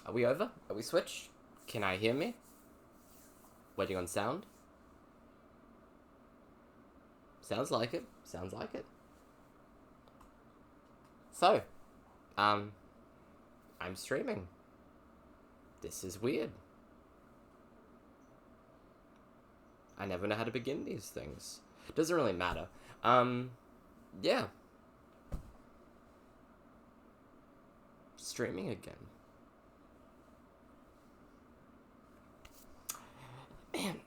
Are we over? Are we switched? Can I hear me? Waiting on sound? Sounds like it. Sounds like it. So, I'm streaming. This is weird. I never know how to begin these things. Doesn't really matter. Yeah. Streaming again. Man,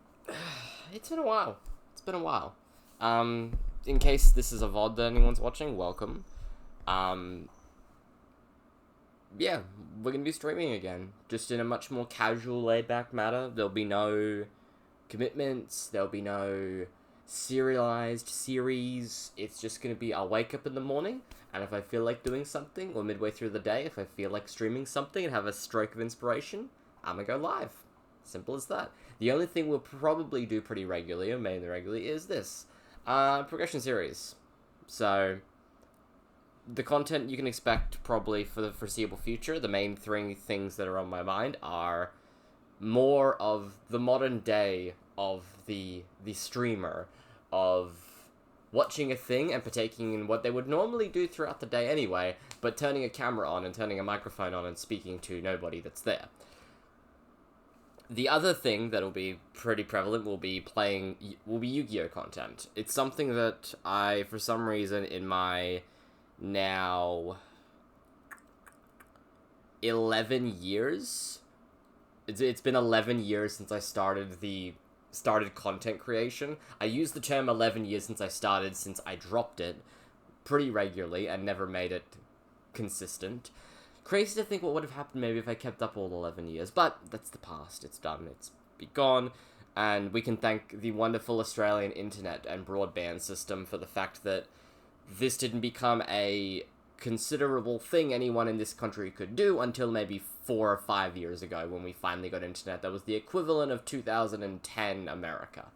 it's been a while. It's been a while. In case this is a VOD that anyone's watching, welcome. Yeah, we're gonna be streaming again. Just in a much more casual, laid-back manner. There'll be no commitments. There'll be no serialized series. It's just gonna be, I'll wake up in the morning, and if I feel like doing something, or midway through the day, if I feel like streaming something and have a stroke of inspiration, I'm gonna go live. Simple as that. The only thing we'll probably do pretty regularly, or mainly regularly, is this. Progression series. So, the content you can expect probably for the foreseeable future, the main three things that are on my mind are more of the modern day of the streamer, of watching a thing and partaking in what they would normally do throughout the day anyway, but turning a camera on and turning a microphone on and speaking to nobody that's there. The other thing that'll be pretty prevalent will be Yu-Gi-Oh content. It's something that I, for some reason, in my now 11 years, it's been 11 years since I started content creation. I use the term 11 years since I dropped it pretty regularly and never made it consistent. Crazy to think what would have happened maybe if I kept up all 11 years, but that's the past. It's done. It's gone, and we can thank the wonderful Australian internet and broadband system for the fact that this didn't become a considerable thing anyone in this country could do until maybe 4 or 5 years ago when we finally got internet that was the equivalent of 2010 America.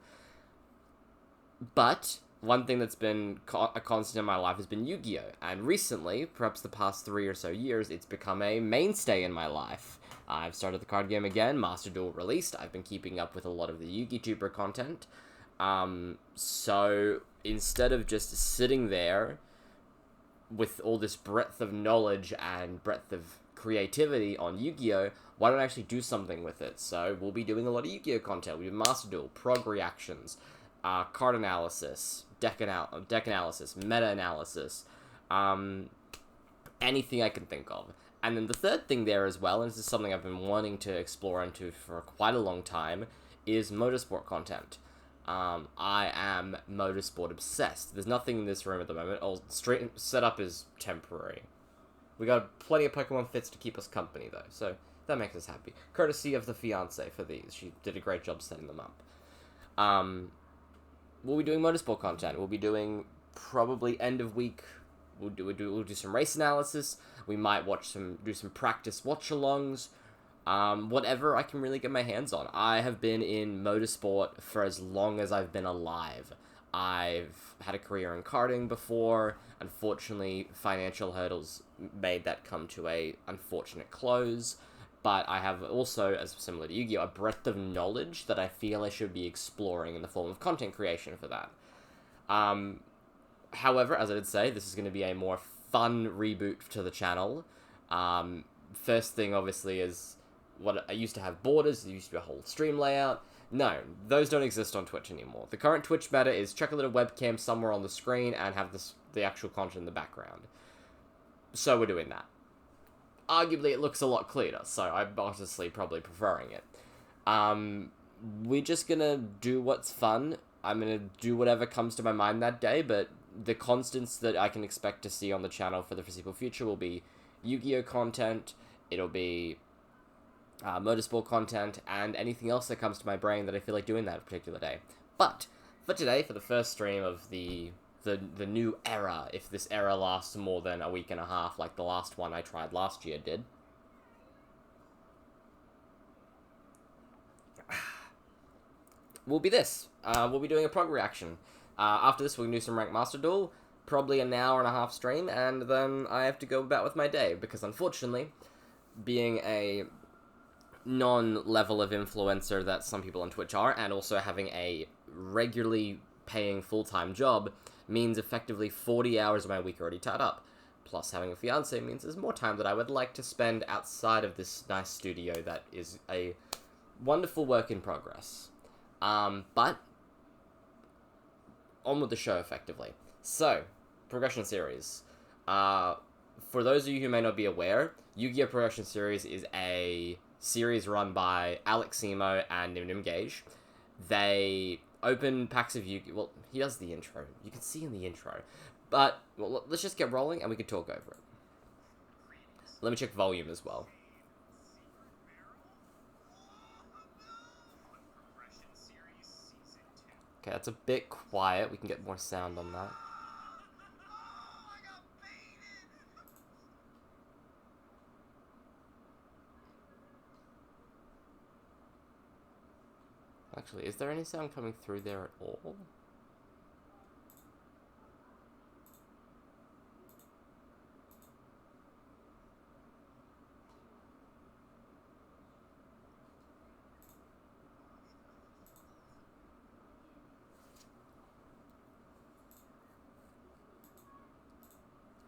But one thing that's been a constant in my life has been Yu-Gi-Oh! And recently, perhaps the past 3 or so years, it's become a mainstay in my life. I've started the card game again, Master Duel released, I've been keeping up with a lot of the Yu-Gi-Tuber content. So instead of just sitting there with all this breadth of knowledge and breadth of creativity on Yu-Gi-Oh!, why don't I actually do something with it? So we'll be doing a lot of Yu-Gi-Oh! Content. We have Master Duel, prog reactions, card analysis, deck analysis, meta analysis, anything I can think of. And then the third thing there as well, and this is something I've been wanting to explore into for quite a long time, is motorsport content. I am motorsport obsessed. There's nothing in this room at the moment. Straight setup is temporary. We got plenty of Pokemon fits to keep us company though, so that makes us happy. Courtesy of the fiance for these. She did a great job setting them up. We'll be doing motorsport content. We'll be doing probably end of week. We'll do some race analysis. We might do some practice watch-alongs. Whatever I can really get my hands on. I have been in motorsport for as long as I've been alive. I've had a career in karting before. Unfortunately, financial hurdles made that come to a unfortunate close. But I have also, as similar to Yu-Gi-Oh!, a breadth of knowledge that I feel I should be exploring in the form of content creation for that. However, as I did say, this is going to be a more fun reboot to the channel. First thing, obviously, is what I used to have borders. There used to be a whole stream layout. No, those don't exist on Twitch anymore. The current Twitch meta is chuck a little webcam somewhere on the screen and have the actual content in the background. So we're doing that. Arguably, it looks a lot cleaner, so I'm honestly probably preferring it. We're just gonna do what's fun. I'm gonna do whatever comes to my mind that day, but the constants that I can expect to see on the channel for the foreseeable future will be Yu-Gi-Oh! Content, it'll be motorsport content, and anything else that comes to my brain that I feel like doing that particular day. But, for today, for the first stream of the new era, if this era lasts more than a week and a half, like the last one I tried last year did, will be this. We'll be doing a prog reaction. After this, we're going to do some Ranked Master Duel, probably an hour and a half stream, and then I have to go about with my day, because unfortunately, being a non-level of influencer that some people on Twitch are, and also having a regularly paying full-time job, means effectively 40 hours of my week already tied up. Plus, having a fiance means there's more time that I would like to spend outside of this nice studio that is a wonderful work in progress. But on with the show, effectively. So, Progression Series. For those of you who may not be aware, Yu-Gi-Oh! Progression Series is a series run by Alex Simo and Nim Nim Gage. They open packs of Yu-Gi-Oh! Well, he does the intro. You can see in the intro. But, well, let's just get rolling and we can talk over it. Let me check volume as well. Okay, that's a bit quiet. We can get more sound on that. Actually, is there any sound coming through there at all?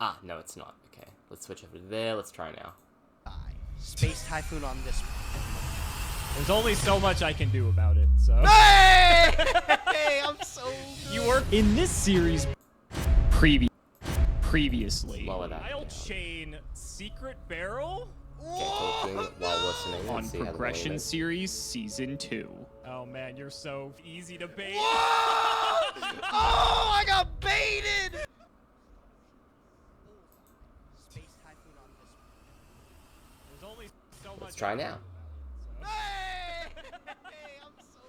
Ah, no, it's not. Okay, let's switch over to there. Let's try now. Space Typhoon on this one. There's only so much I can do about it, so. Hey! Hey, I'm so good. You were in this series previously. Lower that I'll down. chain Secret Barrel Okay, talking while listening. on and see how the Progression volume is. Series Season 2. Oh man, you're so easy to bait. Whoa! Oh, I got baited! Space Typhoon on this one. There's only so much. Let's try now. Hey! Hey, I'm so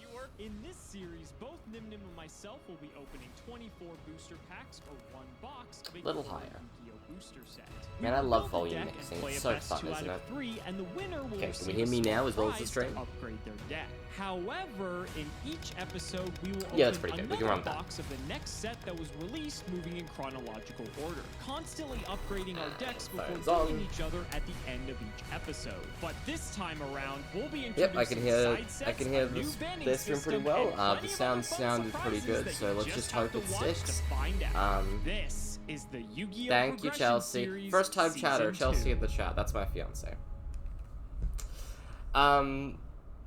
You were in this series, both Nim Nim and myself will be opening 24 booster packs or one box of a Little core higher. YGO booster set. Man, We I will love build the volume deck and mixing. play It's a so best fun, 2 out isn't of it? 3, and the winner will Okay, can receive we hear me a now as well as the prize stream? to upgrade their deck. However, in each episode, we will Yeah, that's open pretty good. We can another run with that. box of the next set that was released, moving in chronological order, constantly upgrading our decks before phone's dueling on. each other at the end of each episode. But this time around, we'll be introducing Yep, I can hear. side sets, I can hear a new this. banning This stream pretty system, well. and plenty The of sound other fun sounded pretty surprises good, that so you let's just just have hope to it watch sticks. to find out. This is the Yu-Gi-Oh! Thank you, Progression Chelsea. Series First time chatter. Season Chelsea 2. in the chat. That's my fiance.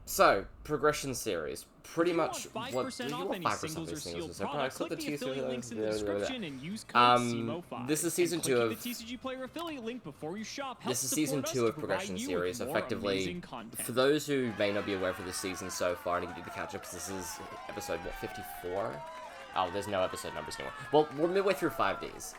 So progression series. Pretty If you much want what 5% you off want any 5% singles or of sealed singles. product, Click click the affiliate links in the blah, blah, blah, blah. description and use code SEMO5. This is season and 2 clicking of- the TCG Player affiliate link before you shop helps This is season support us 2 to of provide Progression you with Series. more Effectively, amazing content. for those who may not be aware for this season so far, I need to do the catch up because this is episode, what, 54? Oh, there's no episode numbers anymore. Well, we're midway through 5Ds.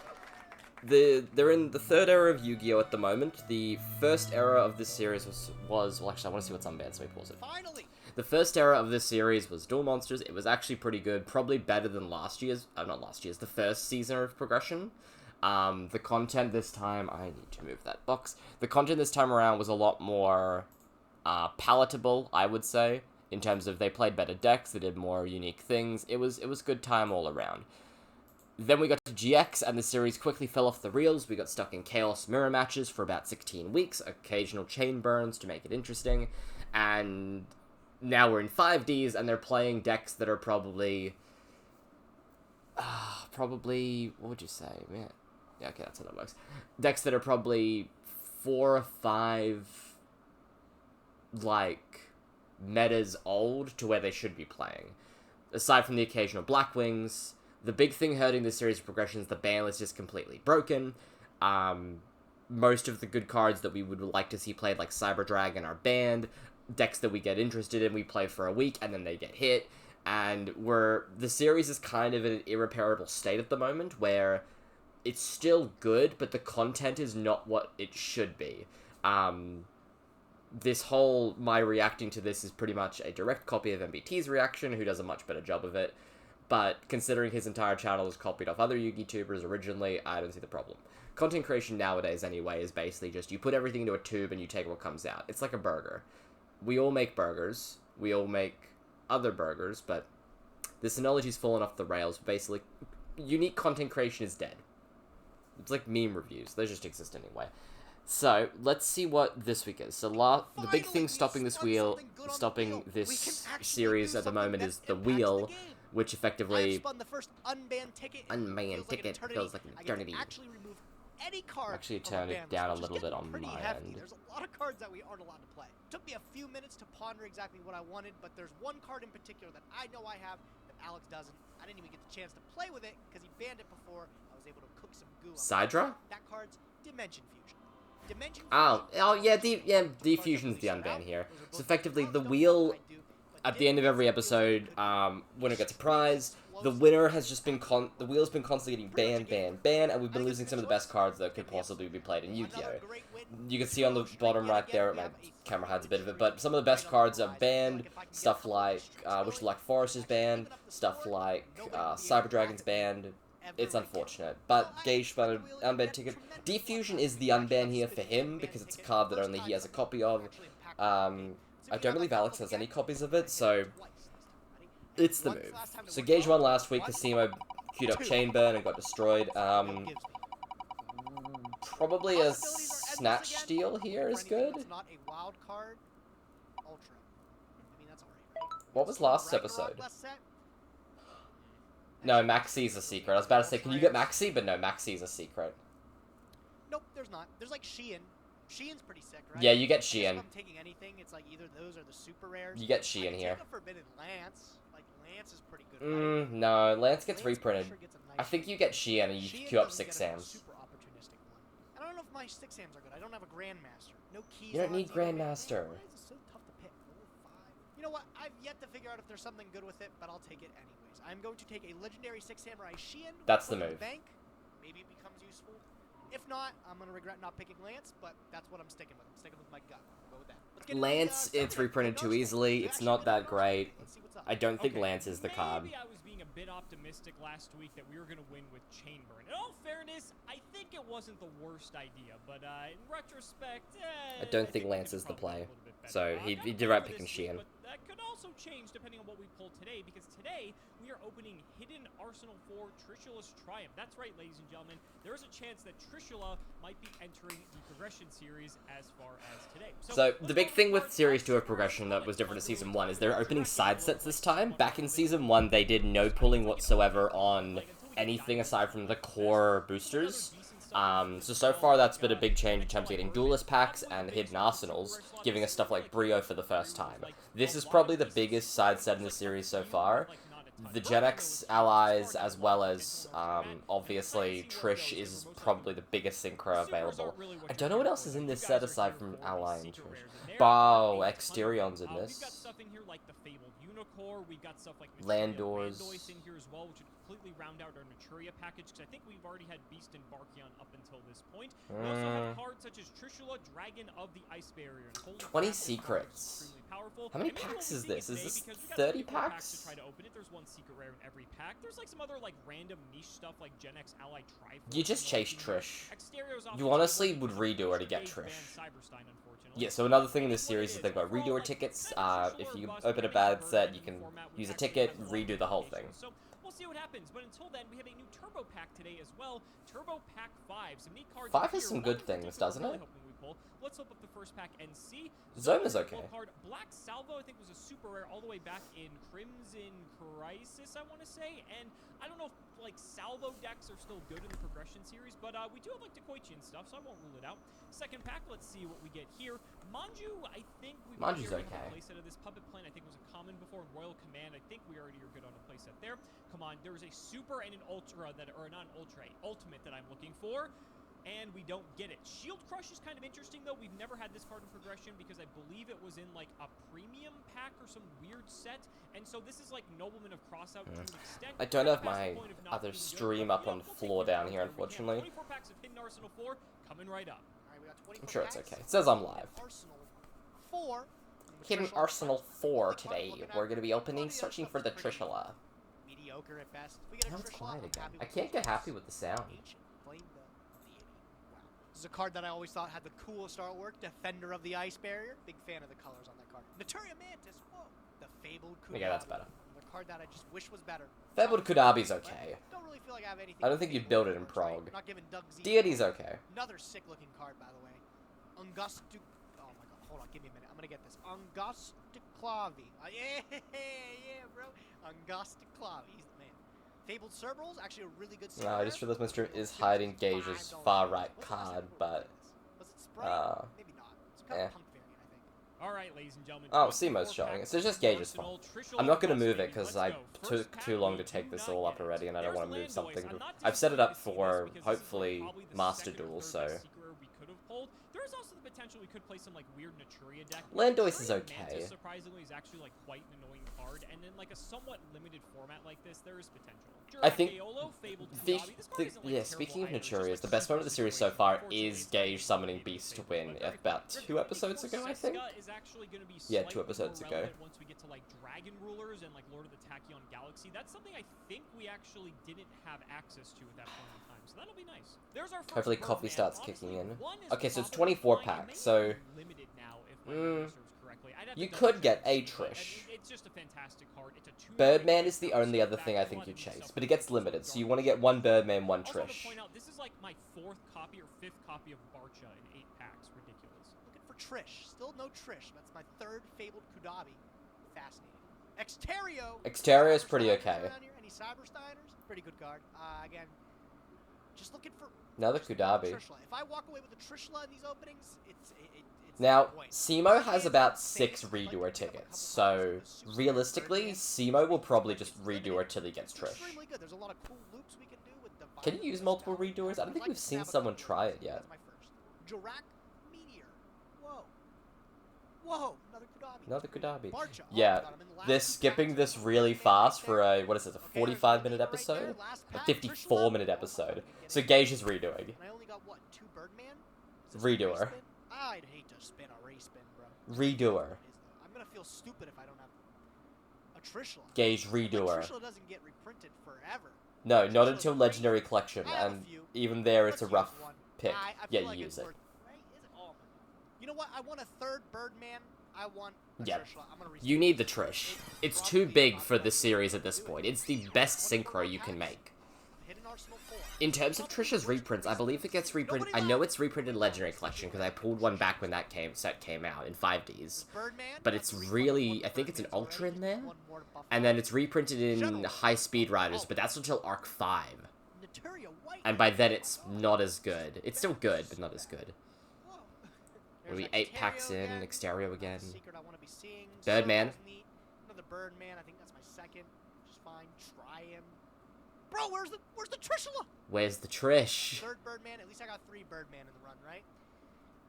They're in the third era of Yu-Gi-Oh! At the moment. The first era of this series was well, actually, I want to see what's unbanned, so let me pause it. finally. The first era of this series was Duel Monsters. It was actually pretty good, probably better than the first season of Progression. The content this time, I need to move that box. The content this time around was a lot more palatable, I would say, in terms of they played better decks, they did more unique things. It was good time all around. Then we got to GX, and the series quickly fell off the rails. We got stuck in Chaos Mirror matches for about 16 weeks, occasional chain burns to make it interesting, and now we're in 5Ds, and they're playing decks that are probably, what would you say? Man, yeah, okay, that's how that works. Decks that are probably 4 or 5, like, metas old to where they should be playing. Aside from the occasional Blackwings, the big thing hurting this series of progression is the ban list is completely broken. Most of the good cards that we would like to see played, like Cyber Dragon, are banned. Decks that we get interested in, we play for a week, and then they get hit. And the series is kind of in an irreparable state at the moment, where it's still good, but the content is not what it should be. My reacting to this is pretty much a direct copy of MBT's reaction, who does a much better job of it. But considering his entire channel is copied off other Yu-Gi tubers originally, I don't see the problem. Content creation nowadays, anyway, is basically just you put everything into a tube and you take what comes out. It's like a burger. We all make burgers. We all make other burgers, but this analogy's fallen off the rails. Basically, unique content creation is dead. It's like meme reviews. They just exist anyway. So, let's see what this week is. So, the big thing stopping this series at the moment is the wheel, which effectively Spun the first unbanned ticket. unbanned ticket feels like an eternity. Actually remove any card. Actually from our turned it ban down a list, which little is bit getting on pretty my hefty. end. There's a lot of cards that we aren't allowed to play. Took me a few minutes to ponder exactly what I wanted, but there's one card in particular that I know I have that Alex doesn't. I didn't even get the chance to play with it because he banned it before. I was able to cook some goo. Sidra? That card's Dimension Fusion. Dimension Yeah, Defusion's the unban here. So effectively, the wheel, at the end of every episode, winner gets a prize. The winner has just been the wheel's been constantly getting banned, and we've been losing some of the best cards that could possibly be played in Yu-Gi-Oh! You can see on the bottom right there, my camera hides a bit of it, but some of the best cards are banned. Stuff like Wish Like Forest is banned. Stuff like Cyber Dragon's banned. It's unfortunate, but Gage spun an unbanned ticket. Defusion is the unban here for him, because it's a card that only he has a copy of. I don't believe Alex has any copies of it, so it's the move. So Gage won last week, Casimo queued up Chain Burn and got destroyed. Probably a Snatch Steal here is good. What was last episode? No, Maxi's a secret. I was about to say, can you get Maxi? But no, Maxi's a secret. Nope, there's not. There's like Sheehan. Sheehan's pretty sick, right? Yeah, you get I guess Sheehan. If I'm taking anything, it's like either those or the super rares. You get Sheehan I can here. take a Forbidden Lance. Like, Lance is pretty good. No, Lance gets Lance for reprinted. sure gets a I nice think you get Sheehan and you Sheehan queue up doesn't 6 get a Sams. super opportunistic one. I don't know if my 6 Sams are good. I don't have a Grandmaster. No keys. You don't need either. Grandmaster. Man, why is it so tough to pick? 4, 5. You know what? I've yet to figure out if there's something good with it, but I'll take it anyways. I'm going to take a legendary 6 Samurai Sheehan. That's put the it in move. Bank. Maybe it becomes useful. If not, I'm going to regret not picking Lance, but that's what I'm sticking with. I'm sticking with my gut. I'll go with that. Let's get into Lance, the, it's Saturday. reprinted too Arsenal. easily. You It's actually not get that into great. Let's see what's up. I don't think Okay, Lance is the card. Maybe I was being a bit optimistic last week that we were going to win with Chainburn. In all fairness, I think it wasn't the worst idea, but in retrospect, I don't think we Lance could is the probably play. do a little bit better. So he Got did a right plan for picking this week, Sheehan. but that could also change depending on what we pull today, because today we are opening Hidden Arsenal 4 Trishula's Triumph. That's right, ladies and gentlemen. There is a chance that Trishula might be entering the progression series as far as today. So the big thing with Series 2 of Progression that was different to Season 1 is they're opening side sets this time. Back in Season 1, they did no pulling whatsoever on anything aside from the core boosters. So far that's been a big change in terms of getting Duelist packs and Hidden Arsenals, giving us stuff like Brio for the first time. This is probably the biggest side set in the series so far. The Gen X allies, as well as, obviously, Trish is probably the biggest synchro available. I don't know what else is in this set aside from Ally and Trish. Bow, Exterion's in this. We've got stuff in here like the Fabled Unicorn, we've got stuff like Landors. in here as well, which would completely round out our Naturia package, because I think we've already had Beast and Barkion up until this point. We also have cards such as Trishula, Dragon of the Ice Barrier, and Holy 20 Crap, secrets. extremely powerful. How many And maybe packs we'll is be this? seeing it Is this today because we got 30 some more packs? to try to open it. There's one secret rare in every pack. There's like some other like random niche stuff like Gen X Ally Triforce. You just chase Trish. Exterior's off You the honestly table. would redo her to get Big Trish. ban Cyberstein, unfortunately. Yeah, so another thing in this series is they've got redoer tickets. If you open a bad set, you can use a ticket, redo the whole thing. So we'll see what happens. But until then, we have a new Turbo Pack today as well. Turbo Pack 5. Some neat cards. 5 has here. some One good in things, particular doesn't I'm really it? hoping we pull. Let's open up the first pack and see. Zoma's okay. Card. Black Salvo, I think, was a super rare all the way back in Crimson Crisis, I want to say. And I don't know if like Salvo decks are still good in the progression series, but we do have like Dekoichi and stuff, so I won't rule it out. Second pack, let's see what we get here. Manju, I think we Manju's already okay. have a playset of this. Puppet Plane, I think, was a common before. And Royal Command, I think we already are good on a playset there. Come on, there was a super and an ultra that, or not an ultra, a ultimate that I'm looking for. And we don't get it. Shield Crush is kind of interesting, though. We've never had this card in progression because I believe it was in, like, a premium pack or some weird set. And so this is, like, Nobleman of Crossout to an extent. I don't have my other stream up on floor down here, unfortunately. 24 packs of Hidden Arsenal 4 coming right up. All right, we got 24 I'm sure it's packs. okay. It says I'm live. Arsenal 4. Hidden Arsenal 4 today. We're going to be opening Searching for the Trishula. Mediocre at best. We get a Now it's Trishula, quiet I'm again. happy I with can't this. get happy with the sound. Ancient Flame the Deity. Wow. This is a card that I always thought had the coolest artwork. Defender of the Ice Barrier. Big fan of the colors on that card. Naturia Mantis. Whoa. The Fabled Kudabi. Yeah, that's better. The card that I just wish was better. Fabled Kudabi's okay. Don't really feel like I have anything. I don't think with you'd Fabled build it in cards, right? Prog. Not giving Doug Z. Deity's okay. Another sick-looking card, by the way. Ungustu. Oh my god, hold on, give me a minute. I'm gonna get this. Angusticlavi. Yeah, bro. Angusticlavi. He's the man. Fabled Cerberals, actually a really good. No, I just realized Mr. is hiding Gage's far right card, but was it Sprite? Maybe not. It's kind eh. of a punk variant, I think. All right, ladies and gentlemen. Oh, Seamo's showing it. So it's just Gage's fault. I'm not going to move it because I took too long to take this all up already and I don't want to move something. I've set it up for, hopefully, Master Duel, so... There is also the potential we could play some like weird Naturia deck. Landois is Naturia okay. Mantis, surprisingly, is actually like quite an annoying card, and in like a somewhat limited format like this, there is potential. I think Aeolo, Fabled Kudabi, this card isn't, like, yeah, terrible speaking of either. It's just, Naturias, like, the best moment of the series so super far unfortunately, is it's like Gage summoning Beast to win about 2 episodes ago, I think. Is actually going to be Yeah, 2 slightly episodes more ago. relevant once we get to like Dragon Rulers and like Lord of the Tachyon Galaxy. That's something I think we actually didn't have access to at that point in time. So that'll be nice. There's our first Hopefully Birdman. coffee starts Honestly, kicking in. one is Okay, so it's probably 24 fine. It packs, may so... be limited now if my memory serves correctly. I'd have to You double could check get a this, but, I Trish. mean, it's just a fantastic card. It's a 2 Birdman is the only other thing I think you chase, but it gets limited, so you want to get 1 Birdman, 1 Also, to Trish. point out, this is like my 4th copy or 5th copy of Barcha in 8 packs. Ridiculous. Looking for Trish. Still no Trish. That's my 3rd Fabled Kudabi. Fascinating. Exterio. Exterio's pretty okay. Around here? Any Cybersteiners? Pretty good card. Again, Just looking for Another just one Kudabi. Trishula. If I walk away with a Trishula in these openings, it's Now, the point. Simo has about Insane. 6 I'd like to redoer pick up a tickets, couple copies so of the Super realistically, Birdman. Simo will probably But just it's redo limited. till he gets It's Trish. extremely good. There's a lot of cool loops we can do with the Can you Violet use Crystal. multiple redoers? I don't I'd think like we've to seen snap a someone couple try of it those. yet. That's my first. Jirac Meteor. Whoa. Whoa. Another Kudabi. Another Kudabi. Barcha. Oh Yeah, my God, I'm in the last they're two skipping packs. this really fast for a, what is it, a Okay, there's 45-minute Lima right there. episode? Last A pack, 54-minute Trishula. episode. Oh, So Gage is redoing. and I only got, what, 2 Birdman? Is this a Redoer. respin? I'd hate to spin a respin, bro. Redoer. I'm gonna feel stupid if I don't have a Trishula. Gage Like, redoer. Trishula doesn't get reprinted forever. No, not Trishula's until great. Legendary Collection, I have a and few. even there it's a Let's rough use one. pick. I Yeah, feel you like use it's it. worth, right? Is it? Oh my God. You know what? I want a 3rd Birdman. I want a Yeah. Trishula. I'm gonna You need the Trish. It's too big for the series at this point. It's the best synchro you can make. Hidden Arsenal 4. In terms of Trish's reprints, I believe it gets reprinted. I know it's reprinted in Legendary Collection because I pulled one back when that set came out in 5Ds. Birdman, But it's that's really, I think it's an Ultra in there, and then it's reprinted in High Speed Riders, but that's until Arc 5. Naturia White. And by then it's not as good. It's still good, but not as good. Whoa. We'll be There's 8 packs Ontario in, again. Exterio again. Secret I want to be seeing. Birdman. Circle's neat. Another Birdman. I think that's my second. Just fine. Try him. Bro, where's the Trishula? Where's the Trish? 3rd Birdman. At least I got 3 Birdman in the run, right?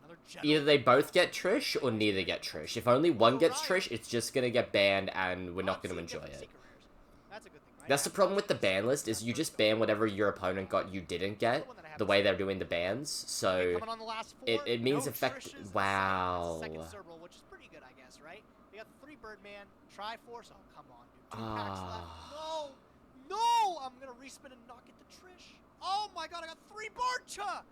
Another Either they both get Trish, or neither get Trish. If only one gets Trish, it's just gonna get banned, and we're not gonna enjoy it. That's a good thing, right? That's the problem with the ban list, is you just ban whatever your opponent got you didn't get, the way they're doing the bans, so Coming on the last 4, it means no effect- Trishes, wow. Second Cerebral, which is pretty good, I guess, right? We got 3 Birdman, Triforce. Oh, come on, dude. 2 packs left. No! No! I'm gonna respin and not get the Trish. Oh my God, I got 3 Barcha!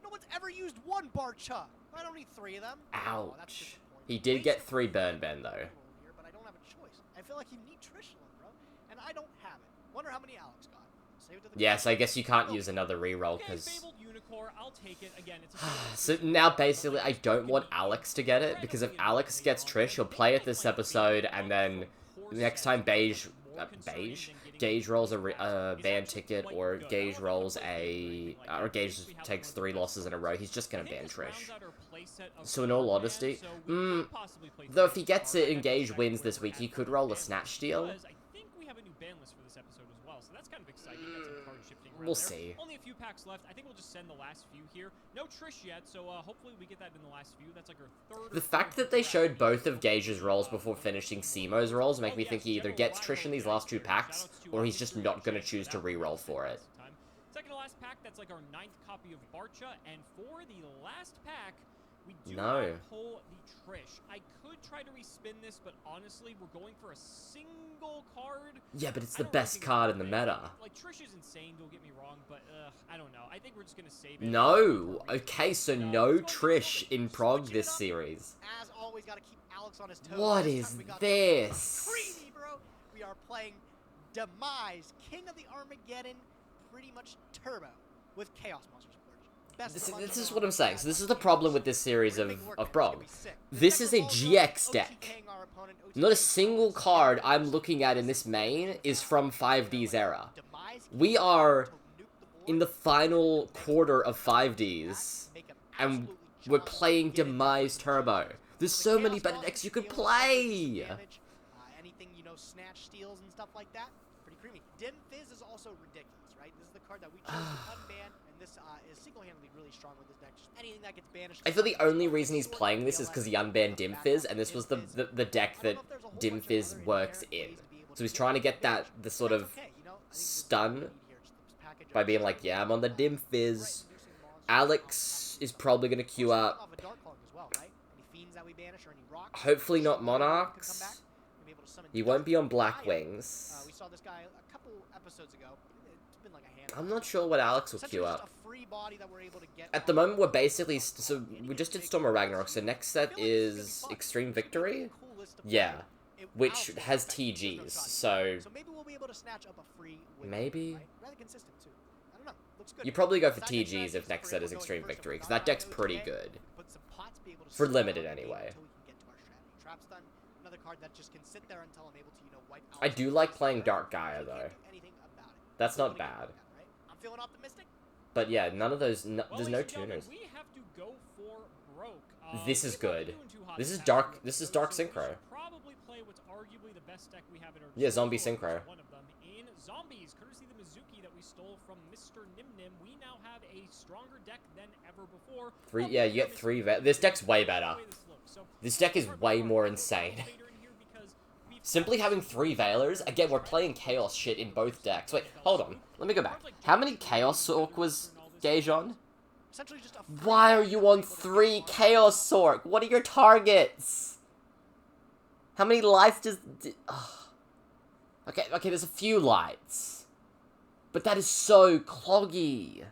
No one's ever used 1 Barcha. I don't need 3 of them. Oh, that's ouch. disappointing. He did get Wasted 3 burn Ben, though. here, but I don't have a choice. I feel like you need Trishula, bro. And I don't have it. Wonder how many Alex got. Save it to the Yes, I guess you can't use another reroll, Okay, because... Fabled Unicorn, I'll take it. Again, it's a So now, basically, I don't want Alex to get it, because if Alex gets Trish, he'll play it this episode, and then next time Gage rolls a ban ticket, or Gage rolls or Gage takes 3 losses in a row, he's just gonna ban Trish. So in all honesty, though if he gets it and Gage wins this week, he could roll a Snatch Steal. I think we have a new ban list for this episode as well, so that's kind of exciting. Got some card shifting around We'll there. see. Only a few packs left. I think we'll just send the last few here. No Trish yet, so hopefully we get that in the last few. That's like our 3rd. The fact that they showed both of Gage's rolls before finishing Simo's rolls make me think he either gets Trish in these last 2 packs, or he's just not gonna choose to reroll for it. Second to last pack, that's like our 9th copy of Barcha, and for the last pack, we do No. not pull the Trish. I could try to respin this, but honestly, we're going for a single card. Yeah, but it's I the don't really best think it's card in worth the it. meta. Like, Trish is insane, don't get me wrong, but I don't know. I think we're just gonna save it. No! Okay, so no let's go ahead and Trish build it. in Prog Switching this it up. series. As always, gotta keep Alex on his toes. What This is time we got this? Creamy, bro. We are playing Demise, King of the Armageddon, pretty much turbo with Chaos Monsters. This is what I'm saying. So this is the problem with this series of Prog. This is a GX deck. Not a single card I'm looking at in this main is from 5D's era. We are in the final quarter of 5Ds, and we're playing Demise Turbo. There's so many better decks you could play! Anything, snatch steals and stuff like that, pretty creamy. Dim Fizz is also ridiculous, right? This is the card that we chose to unban, and this is single-handedly really strong with this deck. Just anything that gets banished. I feel the only reason he's playing this is because he unbanned Dim Fizz, and this was the deck that Dim Fizz works in. So he's trying to get the sort of stun by being like, yeah, I'm on the Dim Fizz. Alex is probably going to queue up. Hopefully not Monarchs. He won't be on Black Wings. We saw this guy a couple episodes ago. It's been like a handful. I'm not sure what Alex will queue Essentially just up. a free body that we're able to get At the moment, we're basically... So, we just did Storm of Ragnarok, so next set is Extreme Victory? Yeah. Which has TGs, so... So maybe we'll be able to snatch up a free win. Maybe? Right? Rather consistent, too. I don't know. Looks good. You probably go for TGs if next set is Extreme Victory, because that deck's pretty good. Put some pots, be able to For sit limited, down anyway. until we can get to our strategy. Trap stun, another card that just can sit there until I'm able to, wipe out. I do like playing Dark Gaia, though. Can't do anything about it. That's not Totally get bad. that, right? I'm feeling optimistic. But yeah, none of those. Well, There's ladies no and gentlemen, tuners. we have to go for broke. This is we might be good. doing too hot This to is pass dark. here, This is so dark we synchro. should probably play what's arguably the best deck we have at our Yeah, zombie disposal, or at synchro. least one of them in zombies, courtesy of the Mizuki that we stole from Mr. Nim Nim. We now have a stronger deck than ever before. Three. Yeah, you get three. This deck's way better. This deck is way more insane. Simply having 3 Veilers, again, we're playing Chaos shit in both decks. Wait, hold on. Let me go back. How many Chaos Orc was Gage on? Essentially just a Why are you on 3 Chaos Orc? What are your targets? How many lights does... Okay, there's a few lights. But that is so cloggy.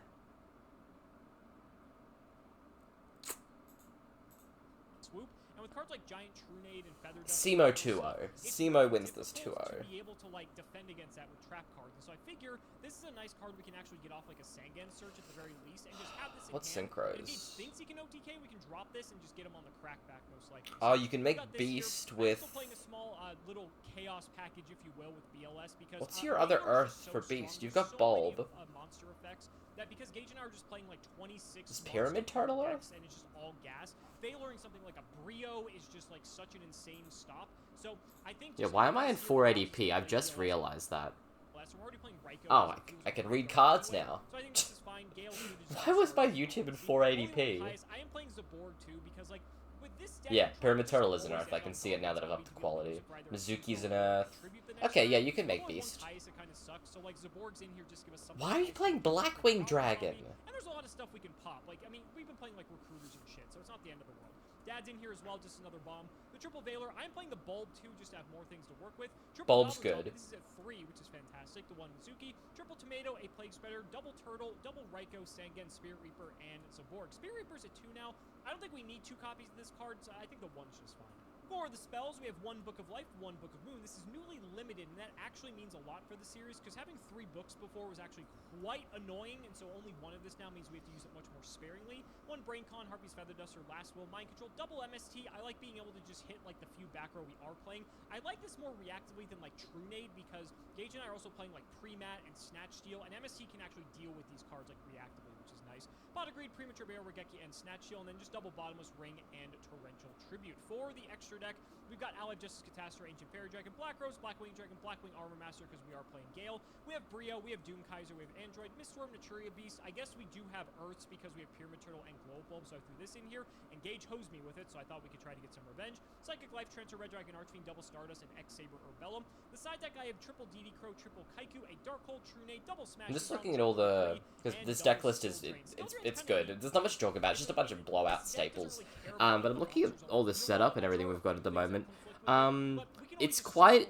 Swoop, and with cards like Giant Trunade and Feather Dust, Simo 2-0. Simo wins this 2-0. To be able to like defend against that with trap cards, and so I figure this is a nice card we can actually get off like a Sangan Search at the very least, and just have this. What's in hand. synchros? And if he thinks he can OTK, we can drop this and just get him on the crackback most likely. Oh, you can we make got this Beast here. with... I'm still playing a small little chaos package, if you will, with BLS because. What's your other Vader is Earth so for strong. Beast? You've There's got so many, Bulb. monster effects that because Gage and I are just playing like 26 Is Pyramid monster Turtle decks, Earth? and it's just all gas. Failoring something like a Brio is just like such an insane stop. So I think. Yeah, just why am I having in this here allows us to 480p? I've play just BLS. realized that. So we're already playing Ryko, Oh, which feels I can like read Ryko cards anyway. now. So I think this is fine. Gale suited is Why just was my very YouTube in strong. Only 480p? with highest- I am playing Zaborg too because like with this deck, Yeah, I'm trying Pyramid to Turtle just is an always Earth. I end can on see it now that I've cards upped the that we can quality. use for either Mizuki's control an or Earth. tribute the next Okay, yeah, turn. you can make Although I Beast. want Kai'Sa kind of sucks, so like Zaborg's in here just give us something. Why are you to playing focus on. Blackwing Power Dragon? zombie, And there's a lot of stuff we can pop. Like, I mean, we've been playing like recruiters and shit, so it's not the end of the world. Dad's in here as well, just another bomb. The triple Veiler, I'm playing the Bulb too, just to have more things to work with. Triple Bulb's Goblin, good. This is at 3, which is fantastic. The one Mizuki, triple Tomato, a Plague Spreader, double Turtle, double Ryko, Sangan, Spirit Reaper, and Zaborg. Spirit Reaper's at 2 now. I don't think we need 2 copies of this card, so I think the 1's just fine. For the spells, we have 1 Book of Life, 1 Book of Moon. This is newly limited, and that actually means a lot for the series, because having 3 books before was actually quite annoying, and so only 1 of this now means we have to use it much more sparingly. 1 Brain Con, Harpy's Feather Duster, Last Will, Mind Control, double MST. I like being able to just hit like the few back row we are playing. I like this more reactively than like Trunade, because Gage and I are also playing like Pre-Mat and Snatch Steal, and MST can actually deal with these cards like reactively, which is nice. Pot of Greed, Premature Bear, Regeki, and Snatch Steal, and then just double Bottomless Ring and Torrential Tribute. For the extra deck, we've got Allied Justice, Catastrophe, Ancient Fairy Dragon, Black Rose, Blackwing Dragon, Blackwing Armor Master, because we are playing Gale. We have Brio, we have Doom Kaiser, we have Android, Miststorm, Naturia Beast. I guess we do have Earths because we have Pyramid Turtle and Glow Bulb, so I threw this in here, and Gage hosed me with it, so I thought we could try to get some revenge. Psychic Life, Transfer, Red Dragon, Archfiend, Double Stardust, and X-Saber Urbellum. The side deck, I have triple DD Crow, triple Kaiku, a Dark Hole, Trunade, double Smash. I'm just looking at all the... Because this deck list is... It's good. There's not much to talk about. It's just a bunch of blowout staples. But I'm looking at all the setup and everything we've got at the moment. It's quite...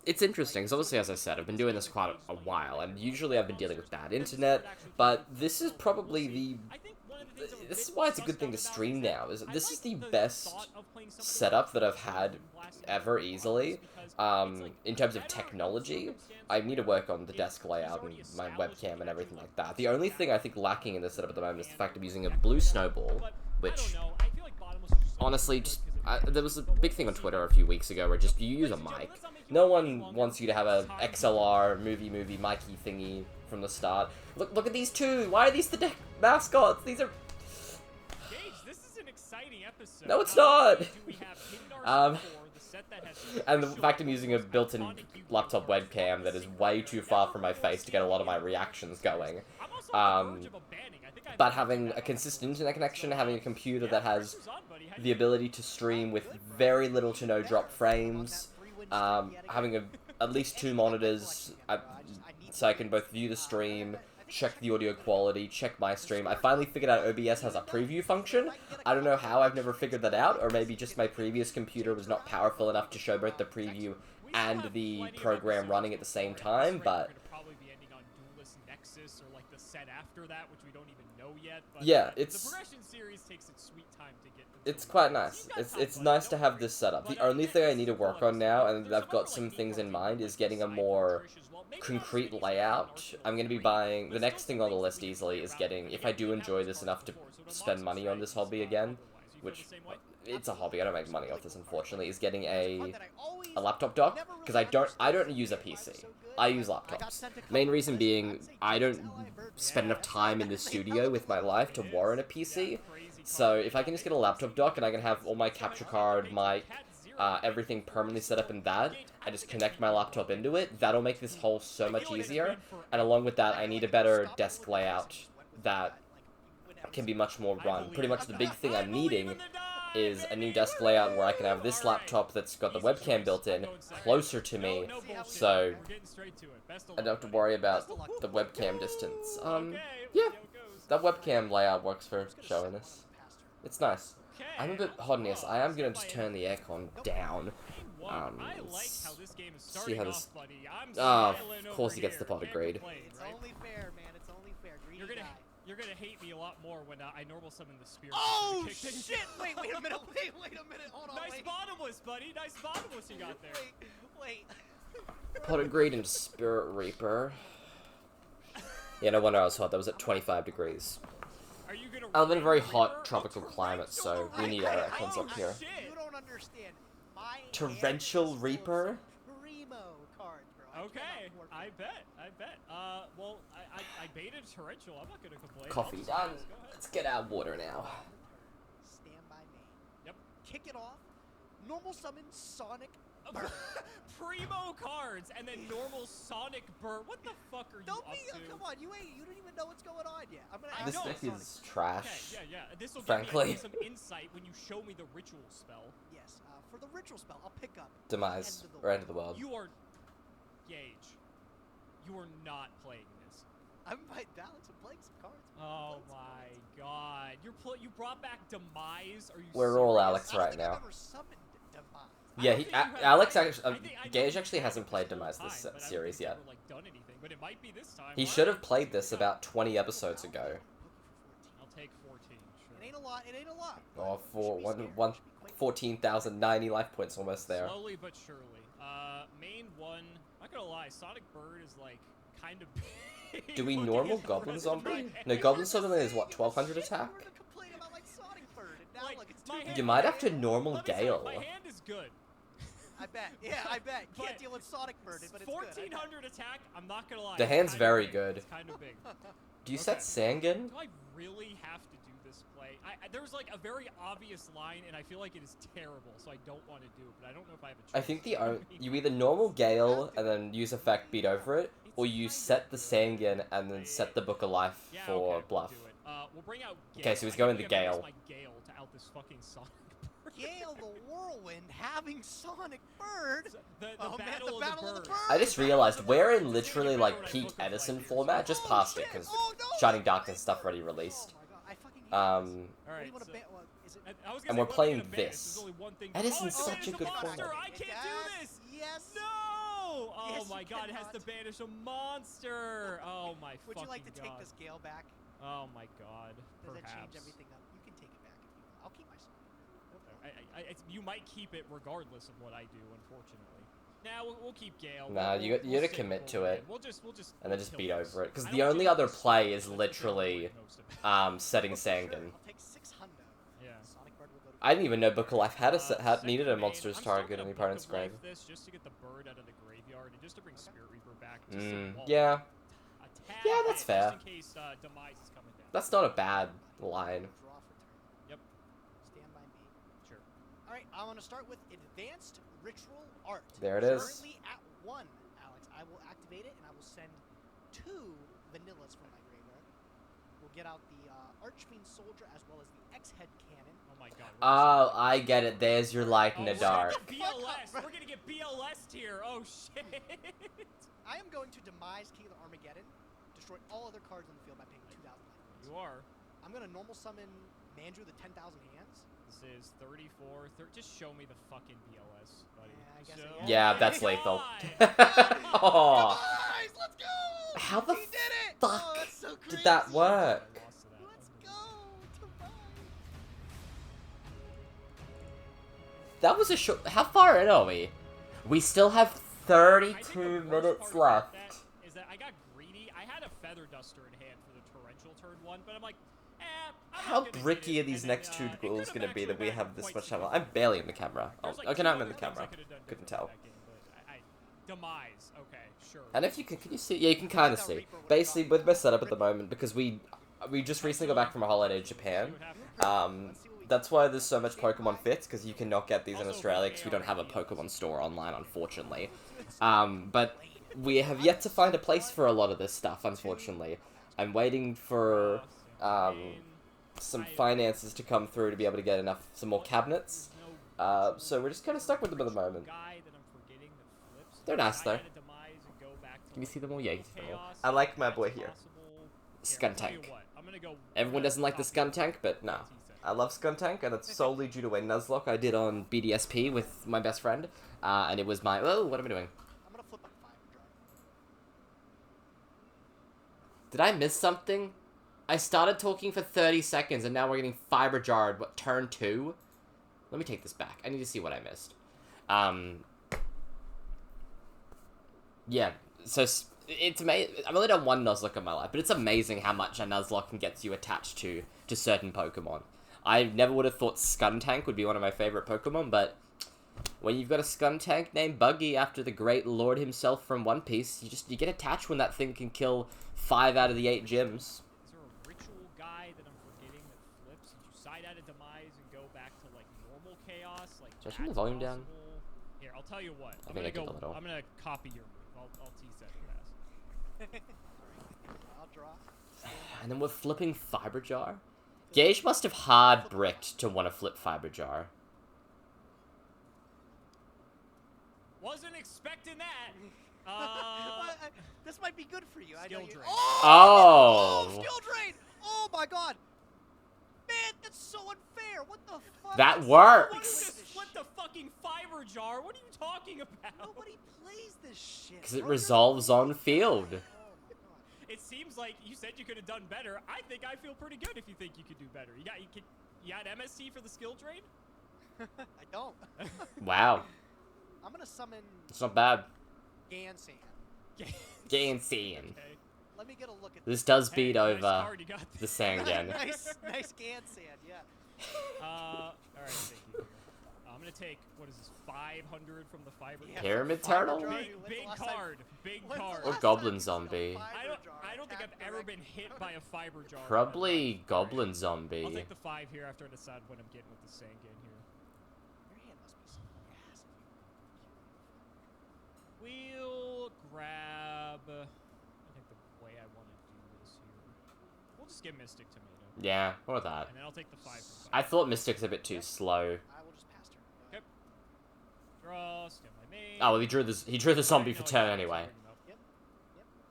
It's interesting, because obviously, as I said, I've been doing this quite a while, and usually I've been dealing with bad internet, but this is probably the... This is why it's a good thing to stream now, is this is the best setup that I've had ever easily. In terms of technology, I need to work on the desk layout and my webcam and everything like that. The only thing I think lacking in this setup at the moment is the fact of using a blue snowball, which, honestly, just... there was a big thing on Twitter a few weeks ago where just you use a mic. No one wants you to have a XLR movie mikey thingy from the start. Look at these 2! Why are these the deck mascots? These are... Gage, this is an exciting episode. No, it's not! And And the fact I'm using a built-in laptop webcam that is way too far from my face to get a lot of my reactions going. But having a consistent internet connection, having a computer that has the ability to stream with very little to no drop frames, having at least 2 monitors so I can both view the stream, check the audio quality, check my stream. I finally figured out OBS has a preview function. I don't know how I've never figured that out, or maybe just my previous computer was not powerful enough to show both the preview and the program running at the same time, but... Yeah, it's... The progression series takes its sweet time to get... It's quite nice. It's nice to have this setup. The only thing I need to work on now, and I've got some things in mind, is getting a more concrete layout. I'm going to be buying... The next thing on the list easily is getting... If I do enjoy this enough to spend money on this hobby again, you which feel the same way? it's a hobby. I don't make money off this, unfortunately. Is getting It's a card that I always laptop dock never because really I don't understood use a why it was PC. so good, I use but I got laptops. sent a couple Main of reason lists, being I'd say I don't DXLI version. spend enough That's time in the like a studio hell with of my a life to It is. warrant a Yeah, PC. crazy So card. if I can just get a laptop dock and I can have all my capture card, mic, everything permanently set up in that, and just connect my laptop into it, that'll make this whole so much easier. And along with that, I need a better desk layout that can be much more run. Pretty much the big thing I'm needing is a new desk layout where I can have this laptop that's got the webcam built in closer to me, so I don't have to worry about the webcam distance. Yeah, that webcam layout works for showing this. It's nice. I'm a bit hot in this. I am gonna just turn the aircon down. See how this. Oh, of course he gets the pot agreed. It's only fair, man. It's only fair. Greedy guy. You're gonna hate me a lot more when I normal summon the spirit. Oh shit! Wait a minute. Wait a minute. Hold on. Nice wait. bottomless, buddy. Nice bottomless you got there. Wait. Pot agreed into Spirit Reaper. Yeah, no wonder I was hot. That was at 25 degrees. Are you gonna I live in a very Reaper? hot tropical climate, so we need our aircons up here. You don't understand. My Torrential Reaper? Primo cards, bro. Okay, cannot afford I them. bet. Well, I baited torrential. I'm not gonna complain. Coffee I'll done. just- Go ahead. Let's get our water now. Stand by me. Yep. Kick it off. Normal summon Sonic. Primo cards and then normal Sonic Burr. What the fuck are you Don't up be. to? Come on, you don't even know what's going on yet. I'm gonna I ask This know. you deck Sonic. is trash. Okay, yeah. This will Frankly. give me some insight when you show me the ritual spell. Yes. For the ritual spell, I'll pick up. Demise. End of the Or end of the world. You are Gage. You are not playing this. I'm by balance and playing some cards. Oh my god. You brought back Demise? Are you We're all serious? Alex I don't right think I've now. ever summoned Demise. Yeah, I don't think you have Alex either. actually, I Gage know actually you hasn't have played this whole Demise this time, but I don't series think you've yet. ever, like, done anything, but it might be this time. He All should right. have played this about 20 episodes ago. Looking I'll take 14. Sure. It ain't a lot. It ain't a lot. Oh, but for should be scared. one Should be quite 14,090 life points almost there. Slowly but surely. Main one. Not gonna lie, Sonic Bird is like kind of big. Do we looking normal at the Goblin rest of my Zombie? hand. No, Goblin Zombie is what, 1200 Shit, attack? we were to complain about like Sonic Bird, and now Like, look, it's my too hand- You might have to normal Let me say, Gale. my hand is good. I bet. Yeah, I bet. Can't But deal with Sonic Bird, but it's good. I bet. 1400 attack. I'm not gonna lie. The it's hand's kinda very big. good. It's kind of big. Do you set Sangan? Do I really have to do this play? There's like a very obvious line, and I feel like it is terrible, so I don't want to do it. But I don't know if I have a choice. I think you either normal Gale and then use effect beat over it, or you set the Sangan and then set the Book of Life Yeah, for okay, we'll bluff. do it. We'll bring out Gale. Okay, so he's I going think the I'm gonna Gale. use my Gale to out this fucking Sonic Bird. Gale the Whirlwind having Sonic Bird. The Oh, man, battle, the of, Battle the of the bird. Bird. I just realized we're in literally like peak Edison format, just Oh, past it, shit. because Oh, no. Shining Darkness stuff already released. Oh my god, I fucking hate this. All What do right. you want to so- ban? Well, is it? I was And gonna we're say, playing what am I gonna ban? this. There's only one thing. Edison's oh, such it's a good monster. format. I can't do this. Yes. No! Oh Yes, my you god, it has to cannot. banish a monster. Oh my Would fucking you like to god. take this Gale back? Oh my god. Does that Perhaps. change everything up? You can take it back if you want. I'll keep my Sonic. You might keep it regardless of what I do, unfortunately. Nah, we'll keep Gale. Nah, We'll- you we'll gotta save commit what to we're it. in. We'll just And then we'll just kill beat this. over it, because I the don't only do other this play stuff, is that's what I literally like most about it. setting Sure, Sangan. I'll take 600. Yeah. Sonic Bird will go to. I didn't even know Book of Life had Second needed a main, monster's I'm still target gonna on the Book of opponent's grave. Life this just to get the bird out of the graveyard and just to bring Spirit Reaper back. Just Yeah, a tad Yeah, that's bit, fair. Just in case Demise is coming down. that's not a bad line. Draw for turn. Yep. Stand by me. Sure. All right, I'm gonna start with Advanced Ritual Art. There it is. Currently at 1, Alex. I will activate it and I will send 2 vanillas from my graveyard. We'll get out the Archfiend Soldier as well as the X-Head Cannon. Oh my god. Oh, I get it. There's your light in Oh, the we're gonna dark. get BLS. We're gonna get BLS here. Oh shit. I am going to Demise King of the Armageddon, destroy all other cards on the field by paying 2,000 life points. You are. I'm gonna normal summon Mandrew the 10,000 Hands. This is 34. Just show me the fucking BLS, buddy. Yeah, I guess Show I- Yeah, me that's the lethal. guy. Oh, Demise, let's go! How the He did it! fuck Oh, that's so did that crazy. work? I lost to that. Let's go, Demise. That was a short. How far in are we? We still have I think the 32 worst minutes part about left. that is that I got greedy. I had a Feather Duster in hand for the torrential turn 1, but I'm like, How not gonna bricky get are it, these and next then, two it duels could've gonna be that actually we been have this quite much time? I'm significant. barely in the camera. Oh, There's, like, okay, two now I'm in other the things I camera. could've done Couldn't differently tell. that game, but Demise, okay, sure. And if you can you see? Yeah, you can kind of see. Basically, with my setup at the moment, because we just recently got back from a holiday in Japan. That's why there's so much Pokemon Fits, because you cannot get these in Australia, because we don't have a Pokemon store online, unfortunately. But we have yet to find a place for a lot of this stuff, unfortunately. I'm waiting for some finances to come through to be able to get some more cabinets. So we're just kind of stuck with them at the moment. They're nice, though. Can you see them all? Yeah, you can see them all. I like my boy here. Skuntank. Everyone doesn't like the Skuntank, but nah. I love Skuntank, and it's solely due to a Nuzlocke I did on BDSP with my best friend. And it was my... Oh, what am I doing? I'm gonna flip a five jar. Did I miss something? I started talking for 30 seconds, and now we're getting Fiber Jarred, what, turn 2? Let me take this back. I need to see what I missed. Yeah, so it's amazing. I've only done one Nuzlocke in my life, but it's amazing how much a Nuzlocke can get you attached to certain Pokemon. I never would have thought Skuntank would be one of my favorite Pokemon, but when you've got a Skuntank named Buggy after the great lord himself from One Piece, you get attached when that thing can kill 5 out of the 8 gyms. Is there a ritual guy that I'm forgetting that flips? Did you side out of Demise and go back to like normal chaos? Like, should I turn the volume down? Here, I'll tell you what. I think I did a little. I'm gonna copy your move. I'll tease that fast. I'll draw. And then we're flipping Fiber Jar. Gage must have hard bricked to want to flip Fiber Jar. Wasn't expecting that. This might be good for you. I know Skill you. drain. Oh! Skill drain! Oh my god! Man, that's so unfair. What the fuck? That What works! is this? What the fucking Fiber Jar? What are you talking about? Nobody plays this shit. Because it bro. resolves on field. Oh my god. It seems like you said you could have done better. I think I feel pretty good if you think you could do better. You got MSC for the skill drain? I don't. Wow. I'm gonna summon It's not bad. Gansan. Gansan. Okay. Let me get a look at This does Hey, beat nice over card you got the there. Sangan. nice Gansan, yeah. All right, thank you. I'm gonna take, what is this, 500 from the Fiber Yeah. Jar? Pyramid Fiber Turtle? Jar. Big, When's the big last time- card. Big When's the card. Or last Goblin time you saw a Zombie. Fiber Jar I don't think I've attack ever directly? been hit by a Fiber Jar. Probably Goblin I'll Zombie. take the 5 here after I decide what I'm getting with the Sangan here. Your hand must be so gas. We'll grab. I think the way I want to do this here. We'll just get Mystic Tomato. Yeah, what was that? And then I'll take the 5 from I thought Mystic's a bit too slow. I will just pass turn. Yep. Draw, steal my main. Oh, well, he drew the zombie for turn anyway. Yep.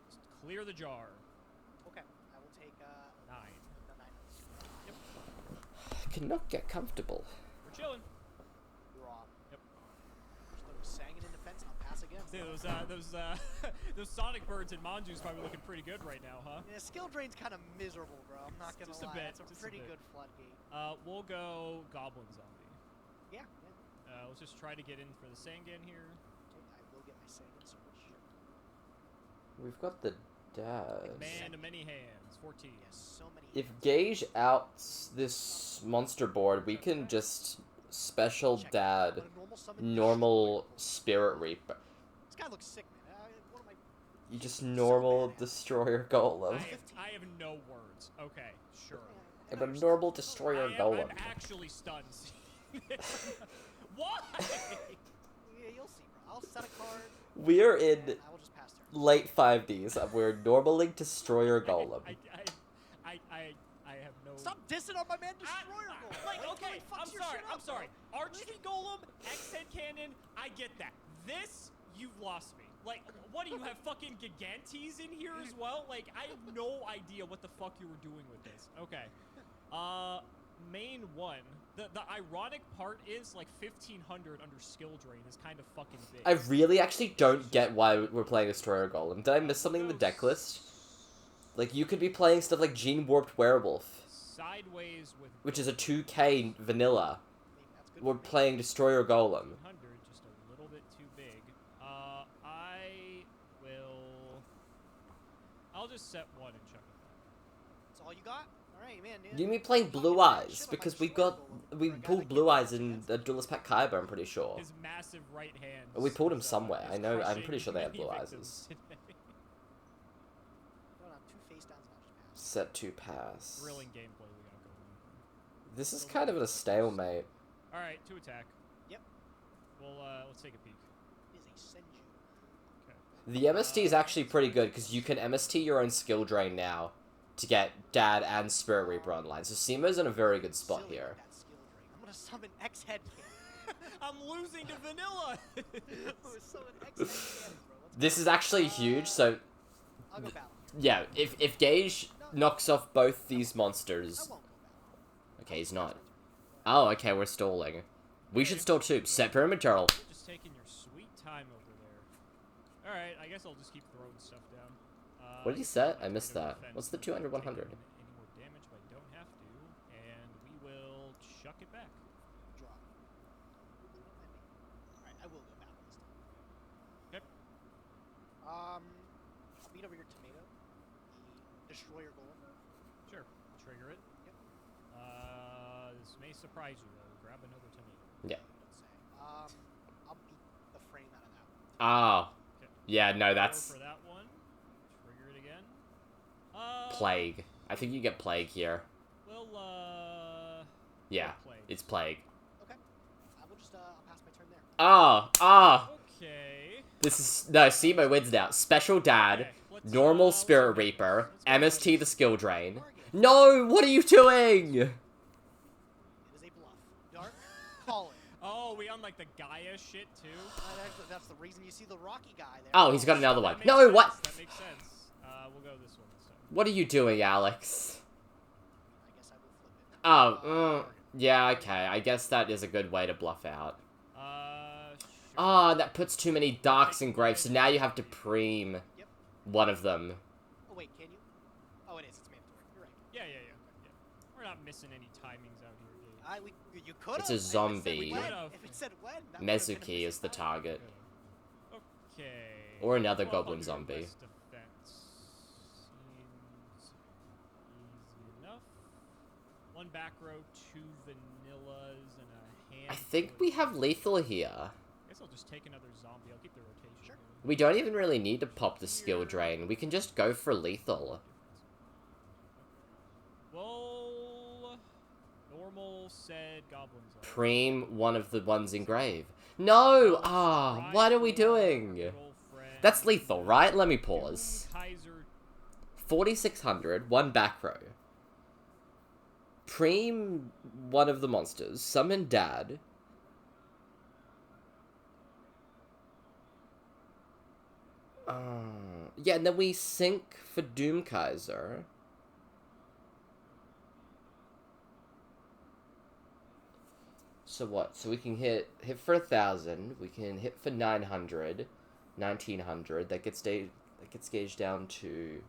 Just clear the jar. Okay. I will take 9. the 9. Cannot get comfortable. We're chilling. Draw. Yep. Just sang it in defense and I'll pass again. See, those Sonic birds in Manju's probably looking pretty good right now, huh? Yeah, skill drain's kind of miserable, bro. I'm not gonna Just a lie. bit, It's a just a pretty bit. good floodgate. We'll go Goblin Zombie. Yeah. Let's just try to get in for the Sangan here. Okay, I will get my Saiyan Surge. We've got the dad. Man to many hands. 14. Yes, so many. If hands. Gage outs this monster board, we can just special Check. dad I'm gonna normal summon normal Destroyer. Spirit Reaper. This guy looks sick, man. What am I? You just So normal badass. Destroyer Golem. I have no words. Okay, sure. I'm a normal Destroyer Golem. I'm actually stunned. Why? Yeah, you'll see, bro. I'll set a card. We're and in I will just pass turn. late 5Ds, and we're normaling Destroyer Golem. I have no. Stop dissing on my man Destroyer Goal. Like, Why okay, you fucks I'm your sorry. shit I'm up, sorry. bro? Archie Golem, X-Head Cannon, I get that. This, you've lost me. Like, what do you have fucking Gigantes in here as well? Like, I have no idea what the fuck you were doing with this. Okay. Main one. The ironic part is, like, 1500 under skill drain is kind of fucking big. I really actually don't get why we're playing Destroyer Golem. Did I miss something in the deck list? Like, you could be playing stuff like Gene Warped Werewolf, Sideways with which is a 2K vanilla. I mean, that's good We're for me. playing Destroyer Golem. 100, just a little bit too big. I will. I'll just set one and chuck it back. That's all you got? Alright, man. Yeah. You mean playing Blue Talking mad Eyes? shit on my Because we destroyer got goal for we a guy pulled that Blue can't Eyes catch in it. Duelist Pack Kaiba, I'm pretty sure. His massive right hand. We pulled him is, somewhere. is I'm crushing pretty sure they had many Blue victims Eyes. today. No, 2 face downs and I'll just pass. Set to pass. Thrilling gameplay we got going. This is kind of a stalemate. All right, to attack. Yep. Well, let's take a peek. It is a Senju. Okay. The MST is actually pretty good because you can MST your own skill drain now to get Dad and Spirit Reaper online. So Seema's in a very good spot Silly here. with that skill drain. I'm gonna summon X head cannon. I'm losing to Vanilla. I'm gonna summon X head cannon, bro. Let's This go. is actually huge. So I'll go battle. yeah, if Gage knocks off both these I monsters, won't go battle. okay, he's not. Oh, okay, we're stalling. We should stall too. Set Pyramid Turtle. You're just taking your sweet time over there. All right, I guess I'll just keep throwing stuff down. What did he set? I missed that. What's the 200, 100? Any more damage, but I don't have to, and we will chuck it back. Draw. Alright, I will go battle this time. Yep. I'll beat over your tomato. The destroyer golem. Sure. Trigger it. Yep. This may surprise you though. Grab another tomato. Yeah. Don't say. I'll beat the frame out of that one. Ah. Okay. Yeah, no, Go that's for that one. Trigger it again. Plague. I think you get Plague here. Well, Yeah, Plague. it's Plague. Okay. I will just I'll pass my turn there. Ah. Okay. This is no. Simo wins now. Special Dad, Okay, let's, normal let's Spirit go. Reaper, Let's go. MST the skill drain. Target. No, what are you doing? It is a bluff. Dark. Call it. Oh, we on like the Gaia shit too. That's the reason you see the Rocky guy there. Oh, he's got another That one. makes No, sense. what? That makes sense. We'll go this one this time. What are you doing, Alex? I guess I will flip it. Oh, yeah, okay. I guess that is a good way to bluff out. Sure. Ah, that puts too many darks in graves, so now you have to preem Yep. one of them. Oh wait, can you? Oh, it is. It's mandatory. You're right. Yeah. We're not missing any timings out here, Gage. You could. It's a zombie. If it said when. that would've been a Mezuki is the missing time. target. Okay. Or another 1200 goblin zombie. less defense. Seems easy enough. One back row, 2 vanillas, and a hand. I think we have lethal here. I guess I'll just take another zombie. I'll keep the rotation. Sure. going. We don't even really need to pop the skill drain. We can just go for lethal. Well, normal said goblin zombie. Preem one of the ones in grave. No! Ah, what are we doing? Girlfriend. That's lethal, right? Let me pause. Kaiser. 4600, one back row. Preem one of the monsters. Summon Dad. Yeah, and then we sync for Doom Kaiser. So what? So we can hit for 1,000. We can hit for 900, 1,900. That gets gauged down to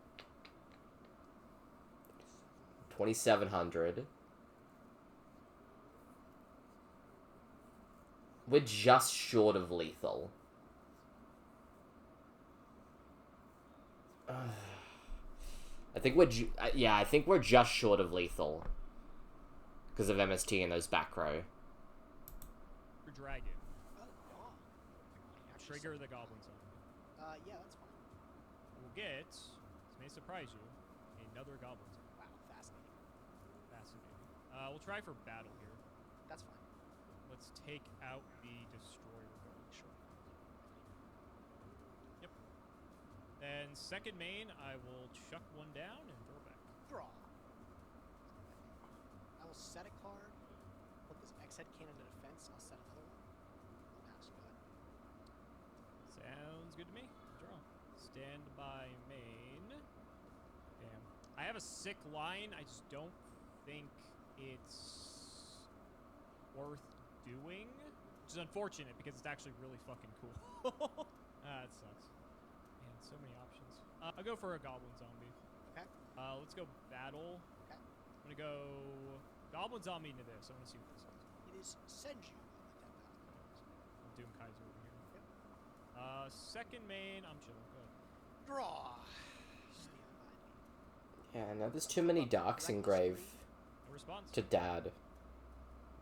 2,700. We're just short of lethal. I think I think we're just short of lethal because of MST in those back row. For dragon. Oh. Trigger the goblin zombie. Yeah, that's fine. We'll get, this may surprise you, another goblin zombie. Wow, fascinating. Fascinating. We'll try for battle here. That's fine. Let's take out the destroyer goal. Sure. Yep. Then second main, I will chuck one down and throw back. Draw. I will set a card. Put this X head cannon to defense. I'll set another one. I'll pass. Go ahead. Sounds good to me. Draw. Stand by main. Damn. I have a sick line. I just don't think it's worth doing. Which is unfortunate because it's actually really fucking cool. That sucks. Man, so many options. I'll go for a goblin zombie. Okay. Let's go battle. Okay. I'm gonna go goblin zombie into this. I want to see what this is. It is Senju. Doom Kaiser over here. Yep. Second main, I'm chilling. Go ahead. Draw. Stand by me. Yeah, no, there's too many darks in grave No response. to dad.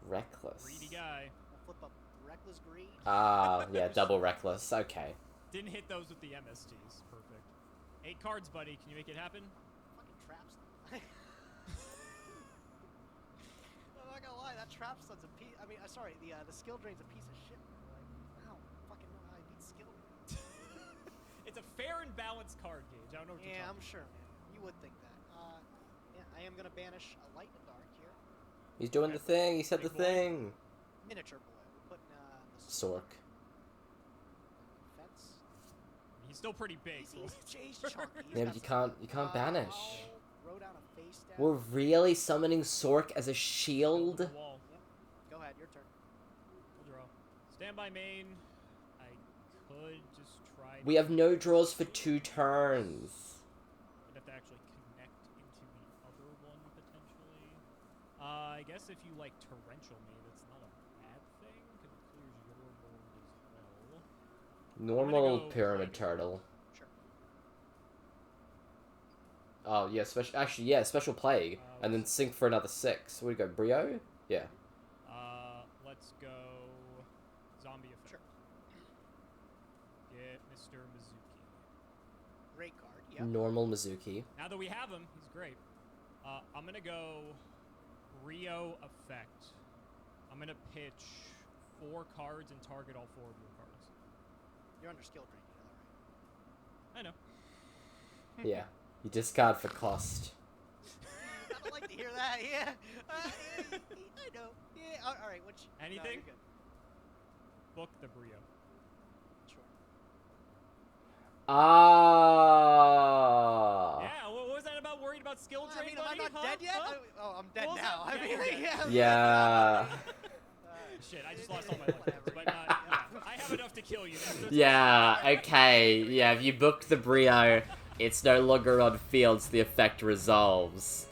Reckless. Greedy guy. I'll flip up reckless greed. Ah, yeah, double reckless. Okay. Didn't hit those with the MSTs. Perfect. 8 cards, buddy. Can you make it happen? Fucking traps. I'm not gonna lie, that trap stun's a piece. I mean, sorry, the skill drain's a piece of shit. Like, I don't fucking know how I beat skill drain. It's a fair and balanced card, Gage. I don't know what you're Yeah, talking I'm sure, man. You would think that. Yeah, I am gonna banish a light and dark here. He's doing the thing. He said the Big boy. thing. Miniature boy. We're putting the Sork. fence. He's still pretty big. He's chunky. He's Yeah, got but some- you can't banish. I'll throw down a face down. We're really summoning Sork as a shield? The wall. Go ahead, your turn. We'll draw. Stand by main. I could just try. We have no draws for 2 turns. I'd have to actually connect into the other one potentially. I guess if you like torrential me, that's not a bad thing because it clears your board as well. Normal go pyramid Plague. turtle. Sure. Oh, yeah, special plague. And then sink for another 6. What do we go, Brio? Yeah. Let's go zombie effect. Sure. Get Mr. Mizuki. Great card. Yep. Normal Mizuki. Now that we have him, he's great. I'm gonna go Rio effect. I'm gonna pitch 4 cards and target all 4 of your cards. You're under skill drain, you know that, right? I know. Yeah. You discard for cost. I don't like to hear that. Yeah. I know. Yeah. All right. Which? Anything? No, you're good. Book the Brio. Sure. Ah. Yeah, what was that about? Worried about skill Well, drain, I mean, am I buddy? not Huh? dead yet? Huh? Oh, I'm dead What was now. that? I mean, Yeah, Yeah. Shit, I just lost all my life points, but yeah, I have enough to kill you. Then. Yeah, okay. Yeah, if you book the Brio, it's no longer on field, so the effect resolves.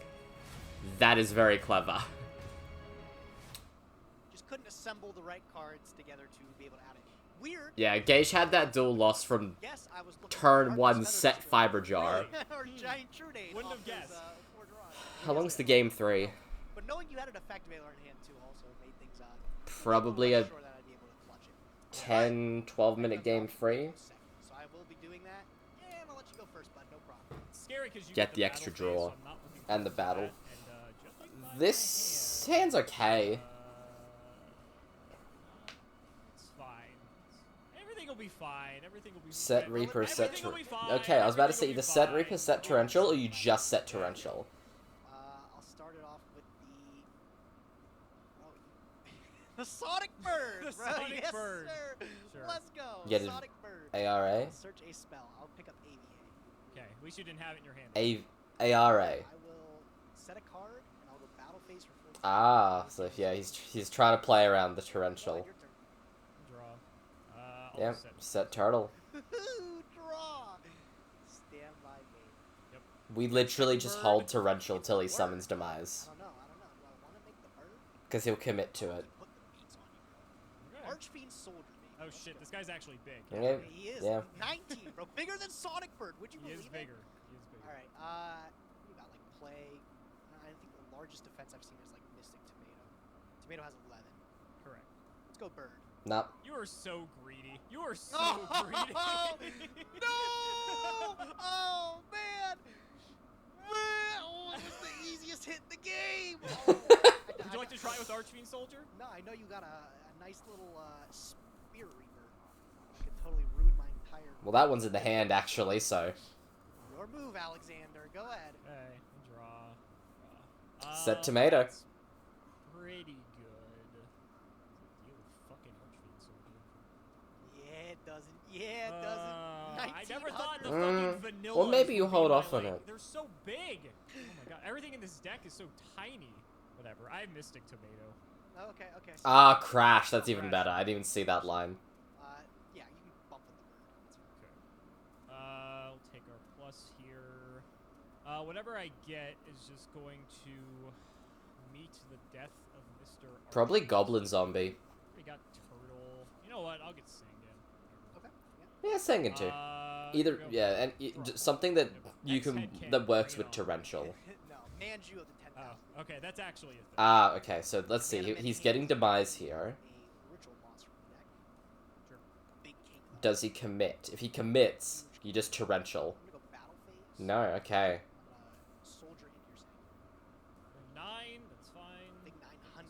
That is very clever. Just couldn't assemble the right cards together to be able to add it. Weird. Yeah, Gage had that duel lost from Yes, I was looking turn for 1 Darkest set Feather Fiber Jar. or Giant Trunade. Wouldn't off have those, guessed. 4 draws. How long's the game 3? But knowing you had an effect veiler in hand too also made things Probably a sure that I'd be able to clutch it. 10, 12-minute game 3. So I will be doing that. Yeah, I'm gonna let you go first, bud. No problem. It's scary because you Get get the extra battle phase, draw. so I'm not looking And the forward to battle. that, and, just like my This hand's okay. It's fine. Everything will be fine. Everything will be Set fine. Reaper, set Everything will be fine. Okay, I was about to say Everything will either be set fine. Reaper, set Torrential, or you just set Torrential. I'll start it off with the Sonic Bird, The bro. Sonic Yes, Bird. sir. Sure. Let's go. Get it. Sonic Bird. ARA? Search a spell. I'll pick up AVA. Okay, at least you didn't have it in your hand. ARA. I will set a card and I'll go battle phase for 4. Ah, so yeah, he's trying to play around the Go Torrential. ahead, your turn. Draw. I'll Yeah, set. set Turtle. Draw. Stand by me. We literally just Bird. hold Torrential till he summons Demise. I don't know. Do I want to make the bird? Because he'll commit to it. Put the beats on you. Okay. Archfiend Soldier. Mate. Oh Let's shit, go. this guy's actually big. Yeah, He is. yeah. 19, bro. Bigger than Sonic Bird. Would you He believe is it? bigger. He is bigger. All right. You got like plague. I think the largest defense I've seen is like Mystic Tomato. Tomato has 11. Correct. Let's go bird. Nah. You are so greedy. You are so Oh, greedy. no! Oh man! Oh, this was the easiest hit in the game. Oh, Would you like to try with Archfiend Soldier? No, I know you got a nice little Spear Reaper. Could totally ruin my entire. Well, that one's in the hand, actually, so... Your move, Alexander. Go ahead. Okay, draw. Set Tomato. That's pretty good. Deal with fucking Archfiend Soldier. Yeah, it doesn't. Yeah, it doesn't. I never thought the 1900. fucking vanilla. Well, maybe you hold off on it. They're so big. Oh my god, everything in this deck is so tiny. Whatever. I have Mystic Tomato. Oh, okay. So Ah, Crash, that's even better. I didn't even see that line. yeah, you can bump with the bird. That's fine. Okay. We'll take our plus here. Whatever I get is just going to meet the death of Mr. Probably Archfiend. Goblin Zombie. We got Turtle. You know what? I'll get Sangan. Okay. Yeah, Sengen too. Either go. yeah, and something that you X-Head can can't that works bring with it on. torrential. No, Manju of the 10,000. Oh, okay, that's actually a thing. Ah, okay. So let's see. Mana He's Menhaden getting is demise a here. ritual monster from the deck. Sure. Big king though. Does he commit? If he commits, you just torrential. I'm gonna go battle phase. No. Okay. Soldier into your side. For 9, that's fine. Big 900.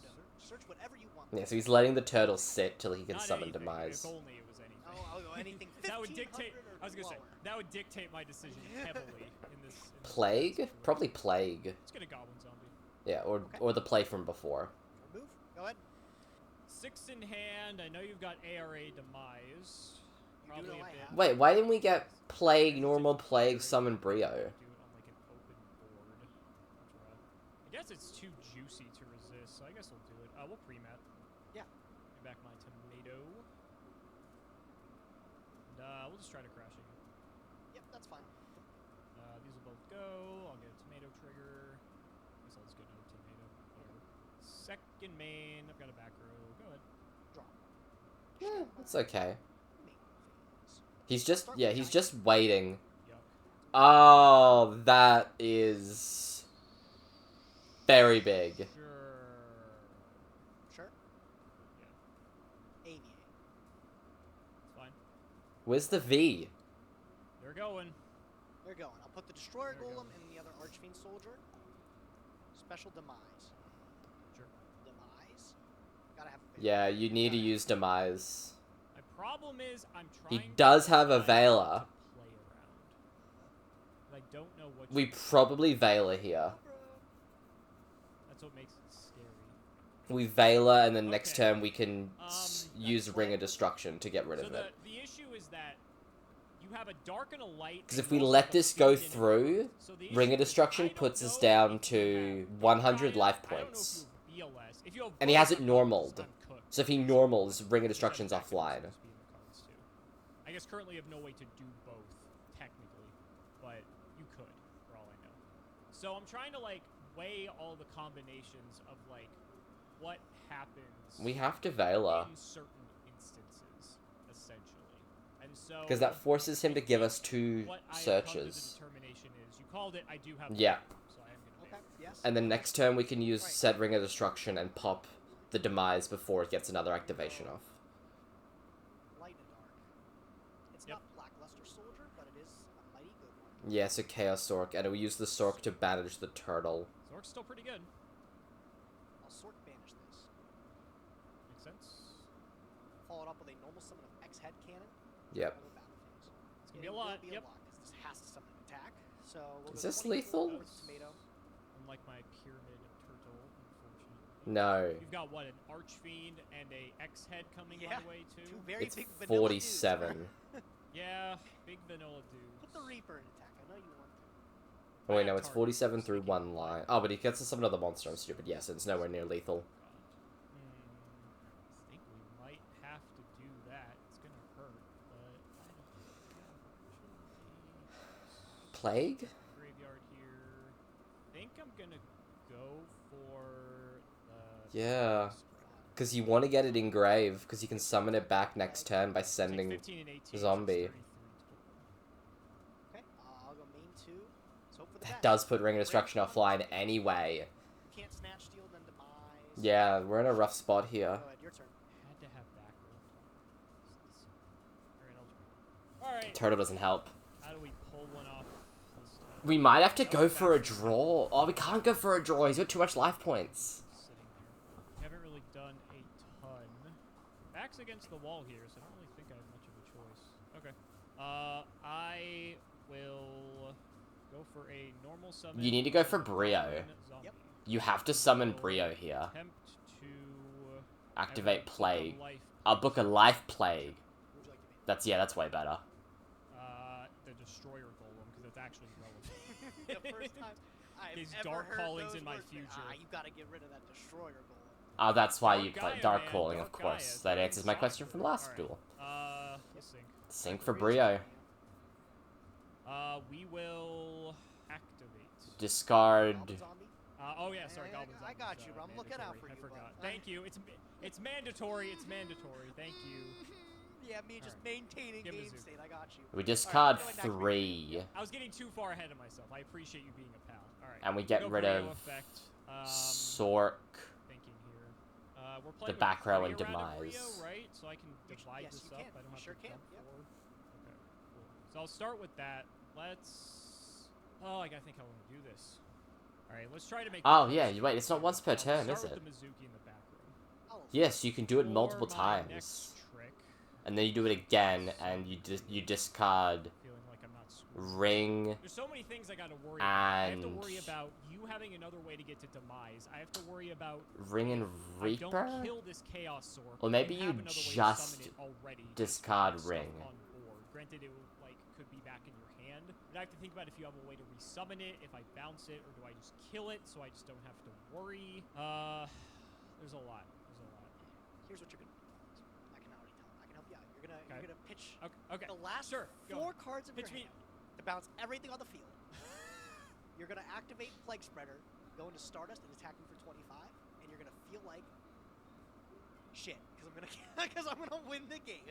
Search whatever you want. Yeah. So he's letting the turtle sit till he can Not summon anything, demise. If only it was anything. Oh, I'll go anything. That would dictate. 1500 or I was gonna say lower. that would dictate my decision heavily in this. Plague? situation. Probably plague. Let's get a goblin zombie. Yeah. Or Okay. or the play from before. Move. Go ahead. 6 in hand. I know you've got ARA demise. You do know I have. Wait. Why didn't we get plague, normal plague, summon Brio? Do it on like an open board. I guess it's too juicy to resist, so I guess we'll do it. We'll pre-mat. Yeah. Give back my tomato. And we'll just try to crash it. Yep, that's fine. These will both go. I'll get a tomato trigger. Guess I'll just get another tomato. Whatever. Second main. I've got a back row. Go ahead. Draw. Yeah, that's okay. Main phase. He's just Start yeah. with He's giant. just waiting. Yuck. Oh, that is very big. Sure. Sure. Yeah. Aviate. It's fine. Where's the V? They're going. They're going. I'll put the Destroyer There we go. Golem and the other Archfiend Soldier. Special Demise. Sure. Demise. Gotta have a Yeah, you need to Gotta use demise. My problem is I'm He trying. does to have a decide Veiler. what to play around. But I don't know what. We to do. probably Veiler here. That's what makes it scary. We Veiler, and then next Okay. turn we can use That's Ring fine. of Destruction to get rid So of it. the issue is that you have a dark and a light. Because and if we you also let have a this go fiend in it. through, So the Ring issue of is Destruction I don't puts us know down if you to have 100 Giant. life I don't know if points. you have BLS. If you have And he has both it of those, normaled. I'm cooked. So if he normals, Ring of Because Destruction's that could offline. also just be in the cards, too. I guess currently you have no way to do both, technically, but you could, for all I know. So I'm trying to like weigh all the combinations of like what happens We have to Veiler. in certain instances, essentially. And so Because that forces him to give us what 2 I have come to the searches. determination is you called it. I do have Yeah. so I am gonna Okay. Yes. And then next turn we can use Right. said Ring of Destruction and pop the demise before it gets another activation off. Light and dark. It's Yep. not Lackluster Soldier, but it is a mighty good one. Yeah, so Chaos Sork, and we'll use the Sork to banish the turtle. Zork's still pretty good. I'll sort banish this. Makes sense. Follow it up with a normal summon of X Head Cannon. Yep. Another battle phase. It's gonna be a lot. Will be Yep. a lot because this has to summon an attack. So we'll Is go this 24 lethal? with Tomato. Unlike my pyramid turtle, unfortunately. No. You've got what, an Archfiend and a X head coming Yeah, my way too. Two very It's big vanilla 47. Yeah, big vanilla dudes. dudes. Put the Reaper in attack. I know you want to. Oh wait, Bad no, it's target. 47 through one line. Oh, but he gets to summon another monster. I'm stupid. Yes, it's nowhere near lethal. I think we might have to do that. It's gonna hurt, but I don't have Plague? graveyard here. I think I'm gonna go for the Yeah. Because you want to get it engraved, because you can summon it back next turn by sending... 15 and 18, so it's zombie. 33 total. Okay. I'll go main 2. Let's hope for the That best. does put Ring of Destruction offline anyway. You can't snatch steal then demise. Yeah, we're in a rough spot here. Go ahead, your turn. Had to have back row. Alright, Turtle doesn't help. how do we pull one off this time? We might have to go for a draw. Oh, we can't go for a draw. He's got too much life points. Sitting here. Haven't really done a ton. Back's against the wall here, so I don't really think I have much of a choice. Okay. I will go for a normal summon. You need to go for of Brio. Goblin Zombie. Yep. You have to summon Brio here. Attempt to Activate I will book a Plague. life I'll book a Life Plague. What would you like to make? That's way better. the Destroyer Golem, because it's actually relevant. The first time I've His ever Dark heard Calling's those in my words, man. future. You gotta get rid of that Destroyer Golem. Oh, that's why Dark you play Gaia, Dark man, Calling, Dark of course. Gaia. That answers my question from last Alright. duel. Let's sync. Sync for Brio. We will activate. Discard. Goblin Zombie? Oh yeah, sorry, I- Goblin I Zombie's, got you, bro. I'm looking out mandatory. for I you, forgot. bud. Thank you. It's mandatory. It's mandatory. Thank you. Yeah, me just maintaining Give game Mizuki. state. I got you. We discard Alright, go ahead, 3. I was getting too far ahead of myself. I appreciate you being a pal. All right. And we get Go rid Brio of effect. Sork. Thinking here. We're playing The back with row and Brio out of Brio, Demise. right? So I can divide yes, this you up. can. I don't You have sure to can, jump yep. forward. Okay, cool. So I'll start with that. Let's. Oh, I gotta think how I want to do this. All right, let's try to make. Oh, yeah, wait, it's not once per Now, turn, let's is start it? with the Mizuki in the back row. Yes, you can do it For multiple my times. next trick, And then you do it again, and you discard feeling like I'm not screwed. Ring There's so many things I gotta worry about. I have to and worry about you having another way to get to Demise. I have to worry about Ring and if Reaper? I don't kill this Chaos Sword. Or maybe I you have another way to just summon it already, discard just to have Ring. stuff on board. Granted, it will, like could be back in your hand, but I have to think about if you have a way to resummon it, if I bounce it, or do I just kill it so I just don't have to worry. There's a lot. Here's what you're gonna do. I can already tell. I can help you out. You're gonna pitch Okay. the last Sure. Go 4 on. cards of Pitch your me. hand to bounce everything on the field. You're gonna activate Plague Spreader, go into Stardust and attack me for 25, and you're gonna feel like shit because I'm gonna win the game.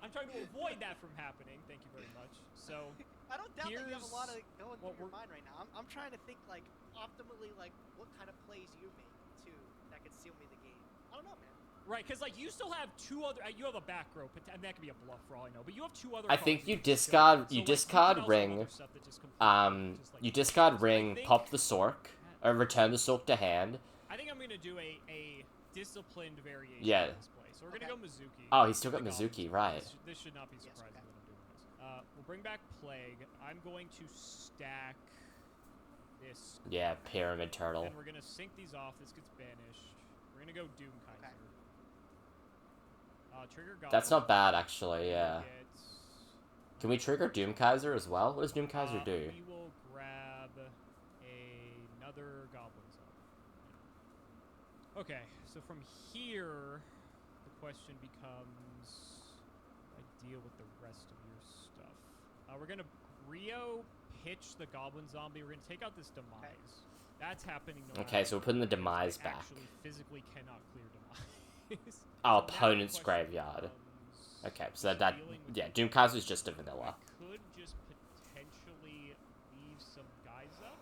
I'm trying to avoid that from happening. Thank you very much. So I don't doubt that you have a lot of Here's going what through your we're- mind right now. I'm trying to think like optimally like what kind of plays you make too that could seal me the game. I don't know, man. right, because like you still have 2 other. You have a back row, and that could be a bluff for all I know. But you have 2 other. I cards think that you can kill. discard So, you like, discard can also have Ring. other stuff that just completely just, like, You discard so I Ring, think- pop the Sork, or return the Sork to hand. I think I'm gonna do a disciplined variation Yeah. of this play. So we're gonna go Mizuki. Oh, he's still got The Mizuki, Goblins. right. This should not be Yes, surprising okay. that I'm doing this. We'll bring back Plague. I'm going to stack this. Yeah, Pyramid Turtle. And we're gonna sync these off. This gets banished. We're gonna go Doom Kaiser. Trigger Goblin. That's not bad, actually, yeah. Get, Can we trigger Doom Kaiser as well? What does Doom Kaiser do? We will grab another Goblin Zone. Okay, so from here, the question becomes, I deal with the rest of your stuff. We're gonna Brio pitch the Goblin Zombie. We're gonna take out this Demise. That's happening. No Okay, matter so we're putting the what, Demise I back. Actually, physically cannot clear Demise. Oh, So now the opponent's question graveyard. becomes Okay, so that dealing with yeah, Doom Kaiser's just a vanilla. I could just potentially leave some guys up.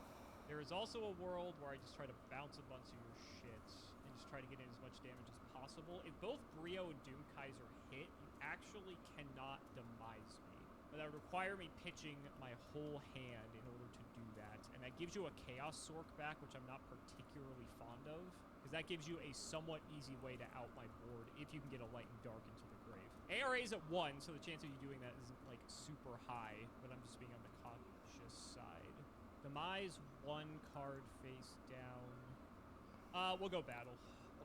There is also a world where I just try to bounce a bunch of your shit and just try to get in as much damage as possible. If both Brio and Doom Kaiser hit, you actually cannot demise me. But that would require me pitching my whole hand in order to do that. And that gives you a Chaos Sork back, which I'm not particularly fond of. Because that gives you a somewhat easy way to out my board if you can get a Light and Dark into the grave. ARA's at 1, so the chance of you doing that isn't, like, super high, but I'm just being on the cautious side. Demise 1 card face down. We'll go Battle.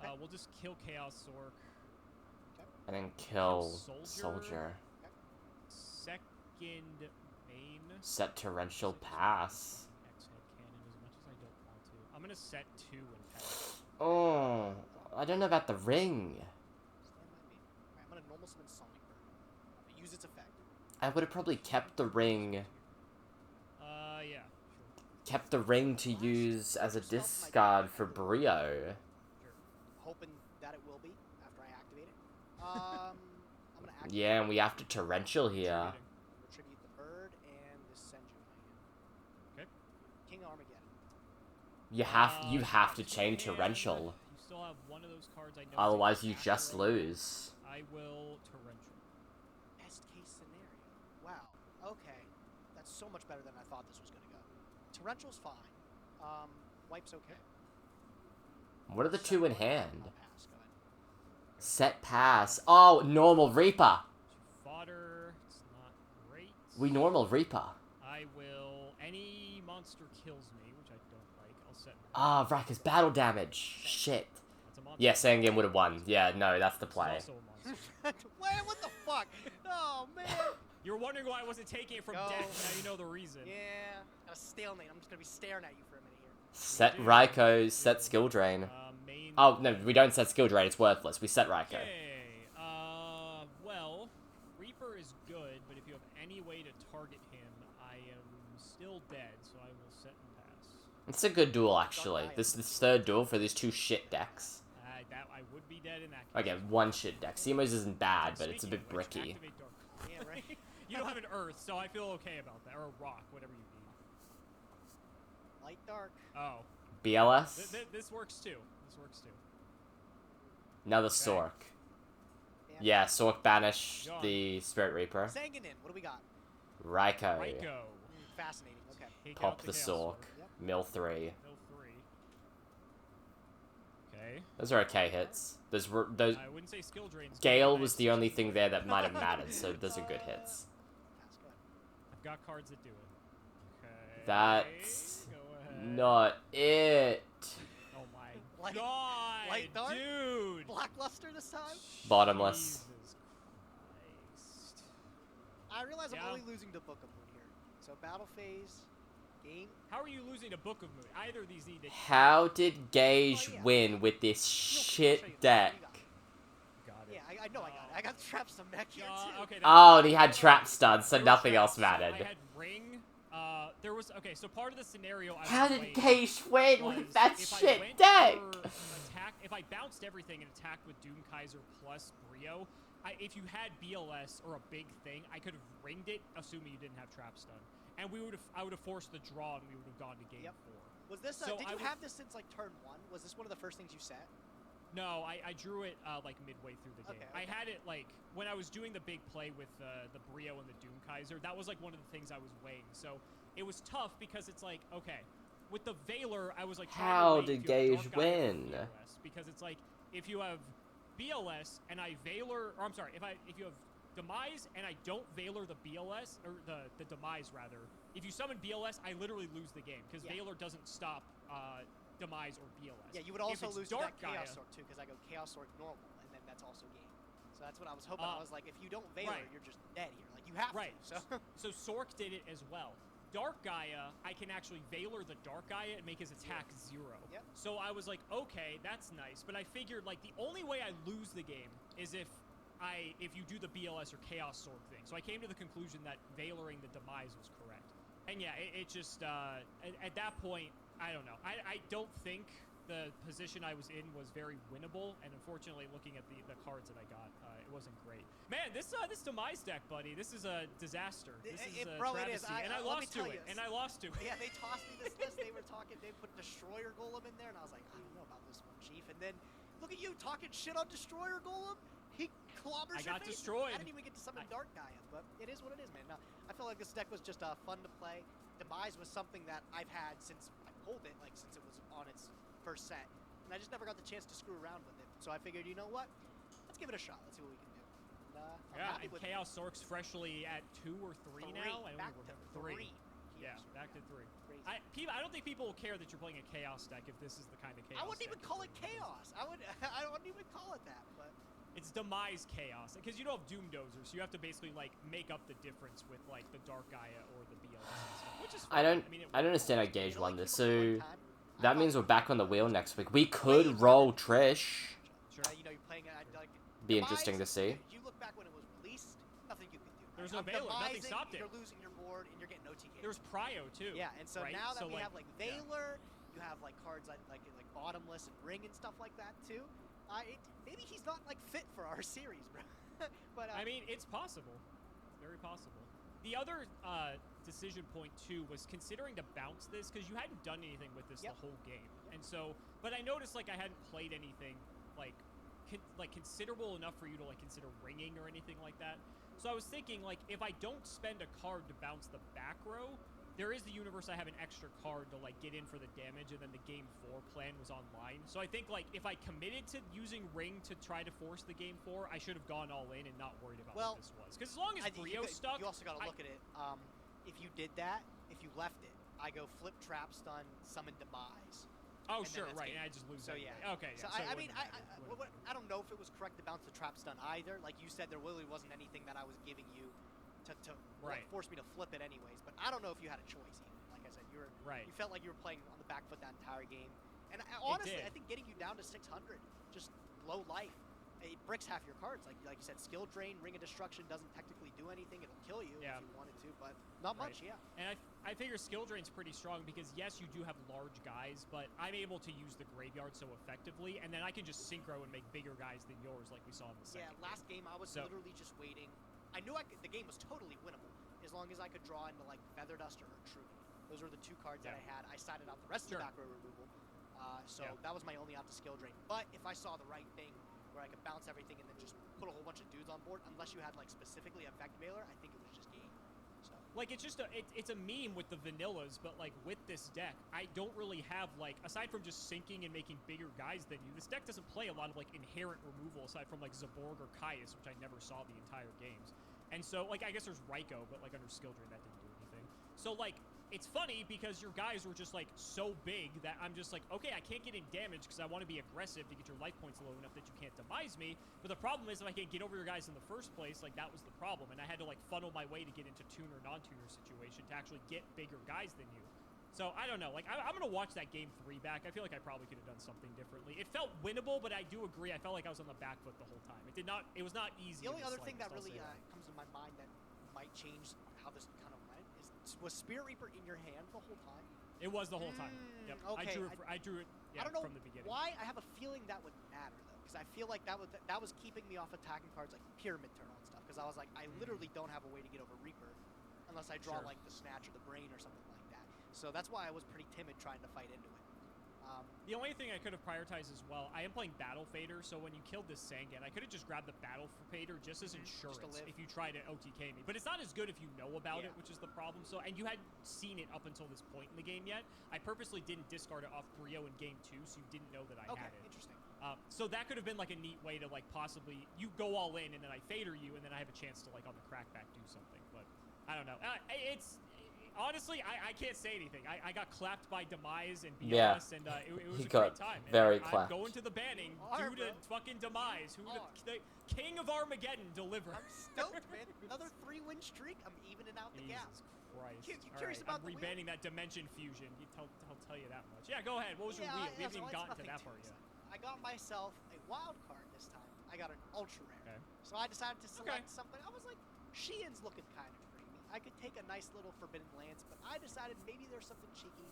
Okay. We'll just kill Chaos Sork. And then kill Soldier. Soldier. Second main. Set Torrential Pass. X-Head Cannon as much as I don't want to. I'm gonna set 2 and pass. Oh, I don't know about the ring. Stand by me. Alright, I'm gonna normal summon Sonic Bird. Use its effect. I would have probably kept the ring. Yeah, sure. Kept the ring to use as a discard for Brio. Sure. Hoping that it will be after I activate it. I'm gonna activate Yeah, and we have to Torrential here. Retribute the bird and the Senju in my hand. Okay. King Armageddon. You have to chain Torrential. You still have one of those cards I know. Otherwise you just lose. I will torrential. Best case scenario. Wow. Okay. That's so much better than I thought this was gonna go. Torrential's fine. Wipe's okay. What are the 2 in hand? I'll pass. Go ahead. Set pass. Oh, normal Reaper. Fodder. It's not great. We normal Reaper. I will. Any monster kills me, which I don't like. I'll set. Ah, right, 'cause battle damage. Shit. That's a monster. Yeah, Sangin would have won. Yeah, no, that's the This is play. also a monster. Wait, what the fuck? Oh man. You were wondering why I wasn't taking it from Go. death. Now you know the reason. Yeah. Got a stalemate. I'm just gonna be staring at you for a minute here. Set Raikou, set skill drain. Main. Oh, no, we don't set skill drain, it's worthless. We set Raikou. Okay. Well, Reaper is good, but if you have any way to target him, I am still dead, so I will set and pass. It's a good duel, actually. This is the 3rd duel for these 2 shit decks. I would be dead in that case. Okay, one shit deck. Seamo's isn't bad, but it's a Speaking bit of which, bricky. activate Dark. Yeah, right. You don't have an Earth, so I feel okay about that. Or a rock, whatever you need. Light dark. Oh. BLS? This works too. This works too. Another Sork. Yeah, Sork banish the Spirit Reaper. Sanguinin, what do we got? Raiko. Fascinating, okay. Take Pop out the Chaos Sork. Sword. Yep. Mill 3. Mill 3. Okay. Those are okay hits. Those I wouldn't say skill drains. Gale was the only thing there that might have mattered, so those are good hits. That's good. I've got cards that do it. Okay. That's Go ahead. not it. Oh my Light- god, light dark? dude. Blackluster this time? Bottomless. Jesus Christ. I realize Yeah. I'm only losing to Book of Moon here. So battle phase, game. How are you losing to Book of Moon? Either of these need to. How did Gage Oh, yeah. win with this Show you shit the deck? card you Got it. Yeah, I know I got it. I got trapped some back here too. Okay. Oh, and he had trap studs, so There was nothing trap else studs. mattered. I had ring. There was so part of the scenario. I How was did playing Gage win was with that if I shit went deck? for if I bounced everything and attacked with Doom Kaiser plus Brio, if you had BLS or a big thing, I could have ringed it, assuming you didn't have trap stun, and I would have forced the draw, and we would have gone to game 4. Was this? So Did I you would- have this since like turn 1? Was this one of the first things you set? No, I drew it like midway through the game. Okay, I had it like when I was doing the big play with the Brio and the Doom Kaiser. That was like one of the things I was weighing. So it was tough because it's like, okay, with the Veiler, I was like, trying to How weigh did if you have Gage Dark Gaia or win? BLS, because it's like if you have BLS and I Veiler, or I'm sorry, if you have Demise and I don't Veiler the BLS or the Demise rather, if you summon BLS, I literally lose the game because Veiler doesn't stop Demise or BLS. Yeah, you would If also it's lose to Dark that Chaos Gaia- Sword too, because I go Chaos Sword normal, and then that's also game. So that's what I was hoping. I was like, if you don't Veiler, right. you're just dead here. Like you have Right. to. So So Sork did it as well. Dark Gaia, I can actually Veiler the Dark Gaia and make his attack 0. Yep. So I was like, okay, that's nice. But I figured like the only way I lose the game is if you do the BLS or Chaos Sword thing. So I came to the conclusion that Veilering the Demise was correct. And yeah, it just at that point, I don't know. I don't think the position I was in was very winnable, and unfortunately, looking at the cards that I got, it wasn't great. Man, this Demise deck, buddy, this is a disaster. This is a bro, it is. travesty, and I let me lost to tell it. you, And I lost to it. Yeah, they tossed me this list. They were talking. They put Destroyer Golem in there, and I was like, I don't know about this one, Chief. And then look at you talking shit on Destroyer Golem. He clobbers I your got face. destroyed. I didn't even get to summon Dark Gaia, but it is what it is, man. Now, I feel like this deck was just fun to play. Demise was something that I've had since I pulled it, like since it was on its first set, and I just never got the chance to screw around with it. So I figured, you know what? Let's give it a shot. Let's see what we can do. And, I'm Yeah, happy and with Chaos Sork's freshly at 2 or 3 now. I don't back even to remember. 3. Yeah, back to 3. Crazy. I don't think people will care that you're playing a Chaos deck if this is the kind of Chaos I wouldn't even deck call you're it playing. chaos. I wouldn't even call it that. But It's Demise Chaos, because you don't have Doom Dozer, so you have to basically like make up the difference with like the Dark Gaia or the BLS and stuff, which is fine. I don't mean, understand how Gage you know, won like, this, keep 'em for so one time. I that thought- means we're back on the wheel next week. We Wait, could roll Trish. Sure. You know, you're playing it. Like Be Demise, interesting to see. You look back when it was released. Nothing you could do. There was right? no Veiler, nothing Demising, stopped it. You're losing your board and you're getting OTK. There was Prio too. Yeah, and so right? now that So, we like, have like yeah. Veiler, you have like cards like Bottomless and Ring and stuff like that too. Maybe he's not like fit for our series, bro. But I mean, it's possible. It's very possible. The other decision point too was considering to bounce this because you hadn't done anything with this Yep. the whole game, and so. But I noticed like I hadn't played anything like considerable enough for you to like consider ringing or anything like that. So I was thinking like if I don't spend a card to bounce the back row, there is the universe I have an extra card to like get in for the damage, and then the game 4 plan was online. So I think like if I committed to using ring to try to force the game 4, I should have gone all in and not worried about what this was. Because as long as Brio stuck, you also got to look at it. If you did that, if you left it, I go flip trap stun, summon Demise. Oh, and then sure, that's right, game. and I just lose. So anyway. yeah. Okay. Yeah, So so I it mean, wouldn't matter. I don't know if it was correct to bounce the trap stun either. Like you said, there really wasn't anything that I was giving you to Right. force me to flip it anyways. But I don't know if you had a choice. Even. Like I said, you felt like you were playing on the back foot that entire game. And honestly, did. I think getting you down to 600, just low life, it bricks half your cards. Like you said, skill drain, ring of destruction doesn't technically do anything. It'll kill you if you wanted to, but not much. Yeah. And I figure skill drain's pretty strong because yes, you do have large guys, but I'm able to use the graveyard so effectively, and then I can just synchro and make bigger guys than yours, like we saw in the second. Yeah, last game I was literally just waiting. I knew the game was totally winnable as long as I could draw into like Feather Duster or Trudy. Those were the two cards that I had. I sided out the rest of the back row removal, so that was my only out to skill drain. But if I saw the right thing where I could bounce everything and then just put a whole bunch of dudes on board, unless you had like specifically Effect Veiler, I think it was just game. Like, it's just it's a meme with the vanillas, but, like, with this deck, I don't really have, like, aside from just sinking and making bigger guys than you, this deck doesn't play a lot of, like, inherent removal aside from, like, Zaborg or Caius, which I never saw the entire games. And so, like, I guess there's YGO, but, like, under Skill Drain, that didn't do anything. So, like, it's funny because your guys were just, like, so big that I'm just like, okay, I can't get in damage because I want to be aggressive to get your life points low enough that you can't demise me. But the problem is if I can't get over your guys in the first place, like, that was the problem. And I had to, like, funnel my way to get into tuner, non-tuner situation to actually get bigger guys than you. So, I don't know. Like, I'm going to watch that game 3 back. I feel like I probably could have done something differently. It felt winnable, but I do agree. I felt like I was on the back foot the whole time. It was not easy. The only other thing that really comes to my mind that might change how this kind of went was Spirit Reaper in your hand the whole time? It was the whole time. Yep. Okay. I drew it I don't know from the beginning. why. I have a feeling that would matter, though, because I feel like that was keeping me off attacking cards like Pyramid Turtle and stuff, because I was like, I literally don't have a way to get over Reaper unless I draw like the Snatch or the Brain or something like that. So that's why I was pretty timid trying to fight into it. The only thing I could have prioritized as well, I am playing Battle Fader, so when you killed this Sangan, I could have just grabbed the Battle Fader just as insurance if you try to OTK me. But it's not as good if you know about it, which is the problem. So, and you hadn't seen it up until this point in the game yet. I purposely didn't discard it off Brio in game 2, so you didn't know that I had it. Interesting. So that could have been like a neat way to like possibly, you go all in and then I Fader you, and then I have a chance to like on the crackback do something. But I don't know. Honestly, I can't say anything. I got clapped by Demise and BS, and it was a great time. Very and clapped. I'm going to the banning due to fucking Demise, who the king of Armageddon delivered. I'm stoked, man. Another 3-win streak. I'm evening out the gap. Jesus Christ. You curious about I'm rebanning that Dimension Fusion. I'll tell you that much. Yeah, go ahead. What was your wheel? We haven't even gotten to that part yet. I got myself a wild card this time. I got an ultra rare. Okay. So I decided to select something. I was like, Sheehan's looking kind of creamy. I could take a nice little Forbidden Lance, but I decided maybe there's something cheeky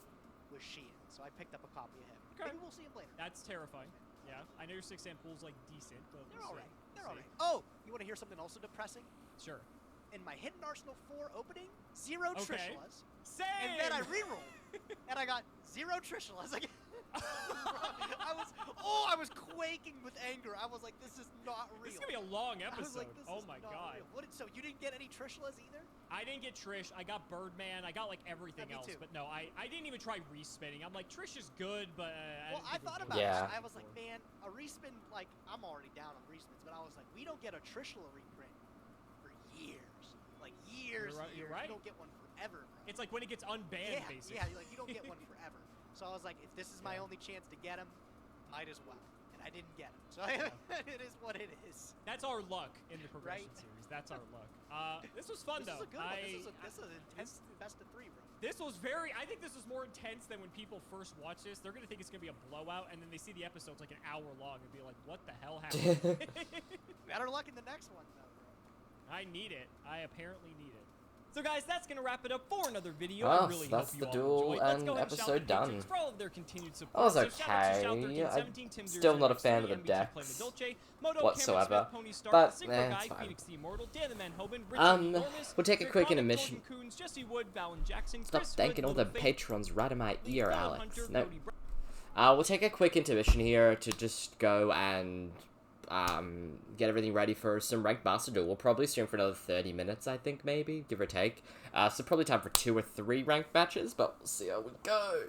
with Sheehan. So I picked up a copy of him. Okay. Maybe we'll see him later. That's terrifying. Yeah. I know your 6-amp pool's like decent, but they're alright. They're alright. Oh, you want to hear something also depressing? Sure. In my Hidden Arsenal 4 opening, 0 Trishalas. Same! And then I rerolled, and I got 0 Trishalas again. I was quaking with anger. I was like, this is not real. This is going to be a long episode. I was like, this oh is my not god. Real. So you didn't get any Trishalas either? I didn't get Trish. I got Birdman. I got like everything else. Too. But no, I didn't even try respinning. I'm like, Trish is good, but I thought about it. I was like, man, a respin, like, I'm already down on respins, but I was like, we don't get a Trishala reprint for years. Like, years. You're right. You don't get one forever, bro. It's like when it gets unbanned, basically. Yeah, like, you don't get one forever. So I was like, if this is my only chance to get him, might as well. And I didn't get him. So it is what it is. That's our luck in the progression series. That's our luck. This was fun, though. This is a good one. This is an intense best of 3, bro. This was I think this was more intense than when people first watch this. They're going to think it's going to be a blowout, and then they see the episodes like an hour long and be like, what the hell happened? Better luck in the next one, though, bro. I need it. I apparently need it. So guys, that's going to wrap it up for another video. Well, I really that's hope you the all duel enjoyed. Let's and go ahead episode and shout done. for all of their continued support. That was So shout out to okay. Shout1317, I'm still not a fan of the decks whatsoever, but it's fine. We'll take a quick intermission. Stop thanking all the patrons right in my ear, Alex. No. We'll take a quick intermission here to just go and get everything ready for some ranked master duel. We'll probably stream for another 30 minutes, I think, maybe, give or take. So probably time for 2 or 3 ranked matches, but we'll see how we go.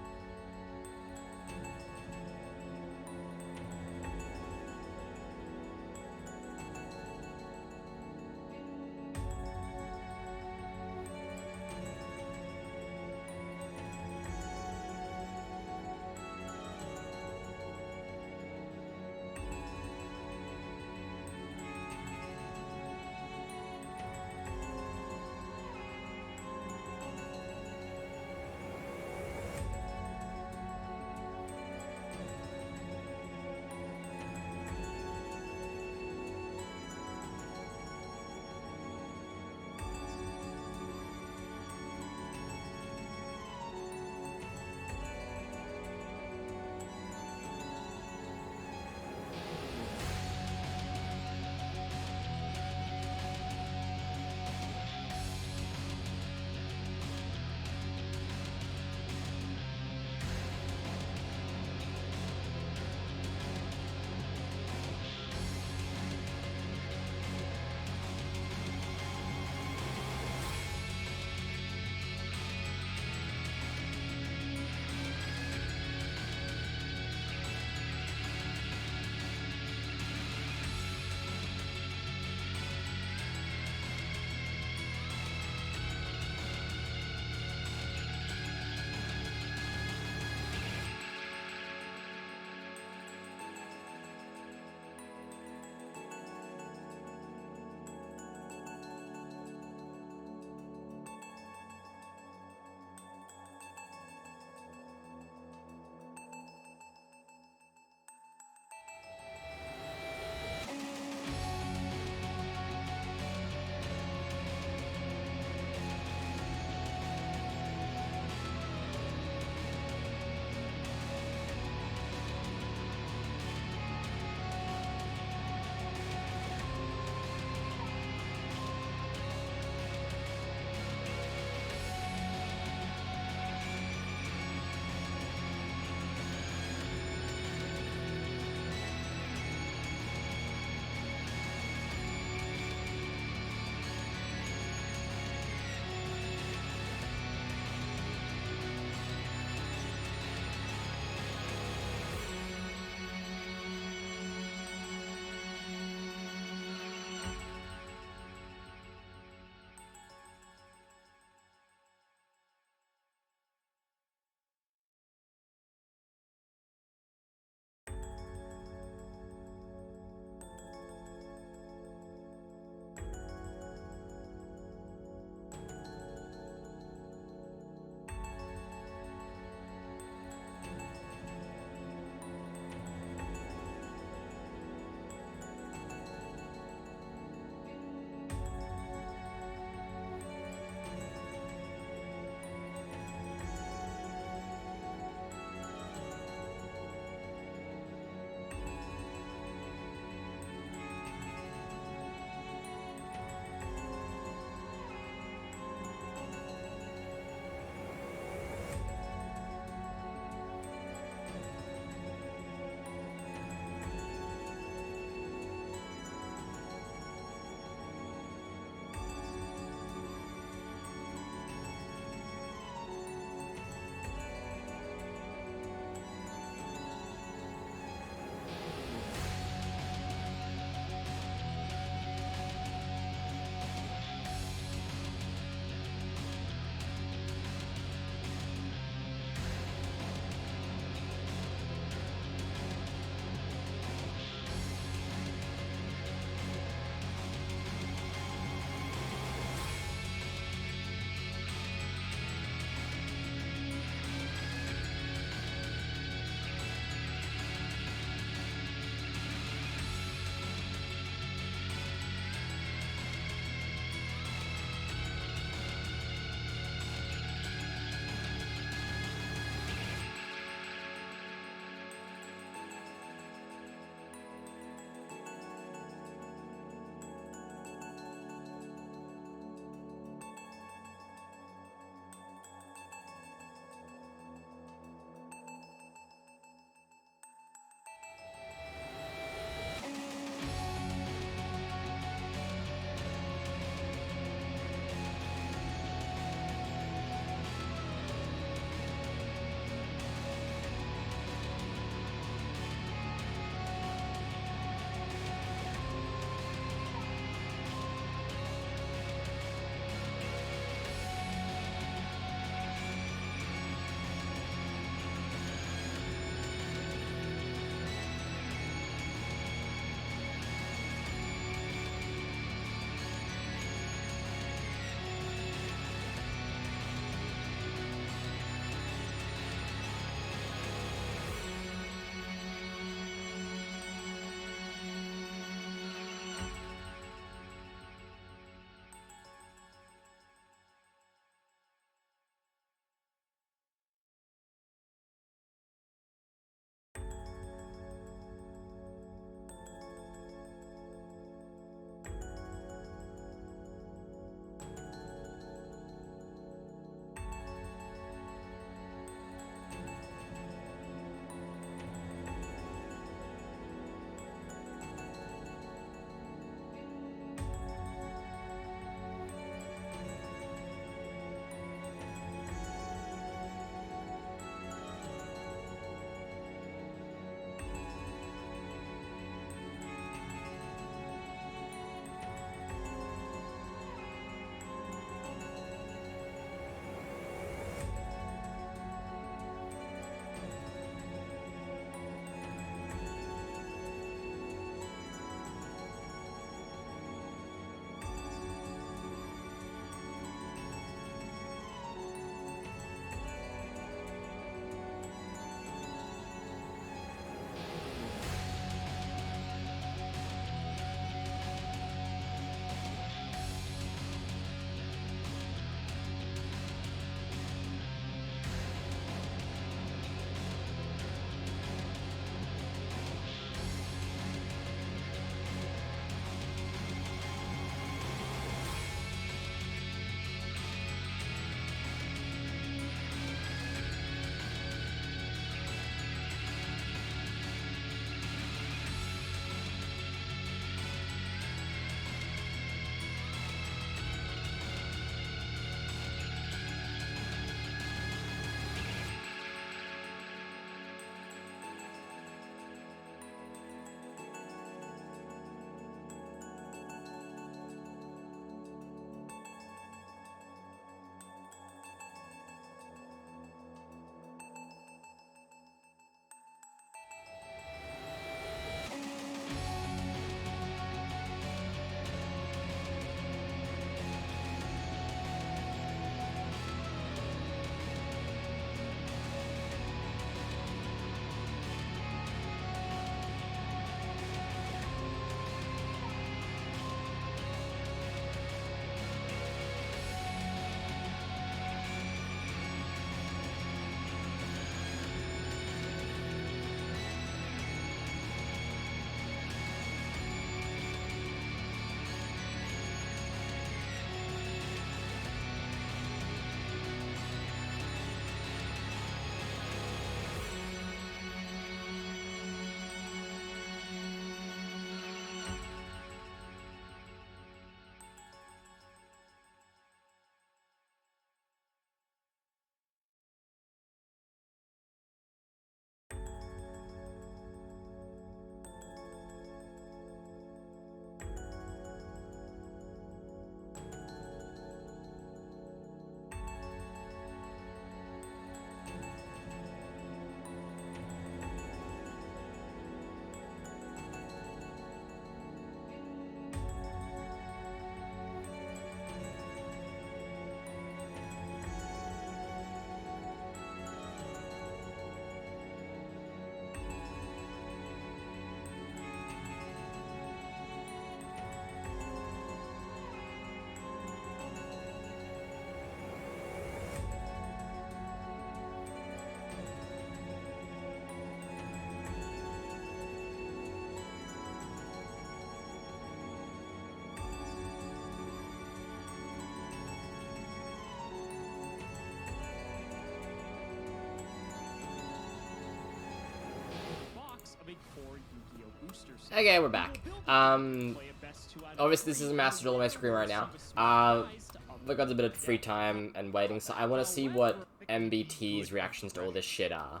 Okay, we're back. Obviously this is a Master Duel on my screen right now. I've got a bit of free time and waiting, so I want to see what MBT's reactions to all this shit are.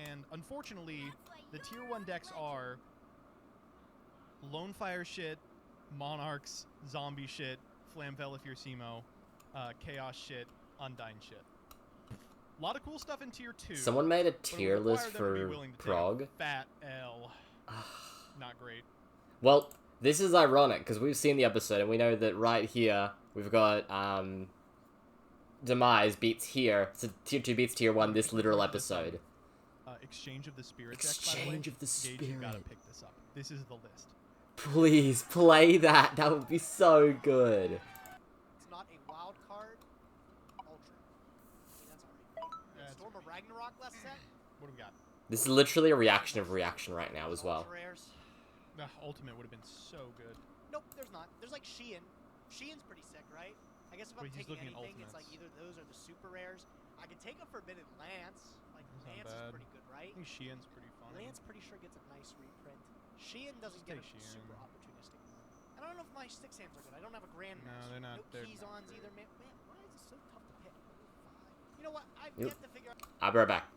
And unfortunately, the tier 1 decks are Lone Fire shit, Monarchs, Zombie shit, Flamvel if you're Simo, Chaos shit, Undyne shit. A lot of cool stuff in tier 2. Someone made a tier list for Prog. Fat L. Not great. Well, this is ironic, because we've seen the episode, and we know that right here, we've got, Demise beats here, so tier 2 beats tier 1 this literal episode. Exchange of the Spirit deck, Exchange of the Gage, you gotta Spirit. pick this up. This is the list. Please, play that! That would be so good. It's not a wild card. Ultra. I mean, that's alright. Storm of Ragnarok last set. What do we got? This is literally a reaction of reaction right now as well. Ultra rares. Ultimate would have been so good. Nope, there's not. There's like Sheehan. Sheehan's pretty sick, right? I guess if I'm Wait, he's taking looking at anything, it's like ultimates. either those or the super rares. I could take a Forbidden Lance. Like, That's not Lance is bad. pretty good, right? I think Sheehan's pretty fun. Lance pretty sure gets a nice reprint. Sheehan doesn't Just get a take Sheehan. super opportunistic one. I don't know if my Six Hands are good. I don't have a Grand No, Master. they're not- No they're keys not ons great. either, man. Man, why is it so tough to pick? Fine. You know what? I've Yep. yet to figure out. I'll be right back.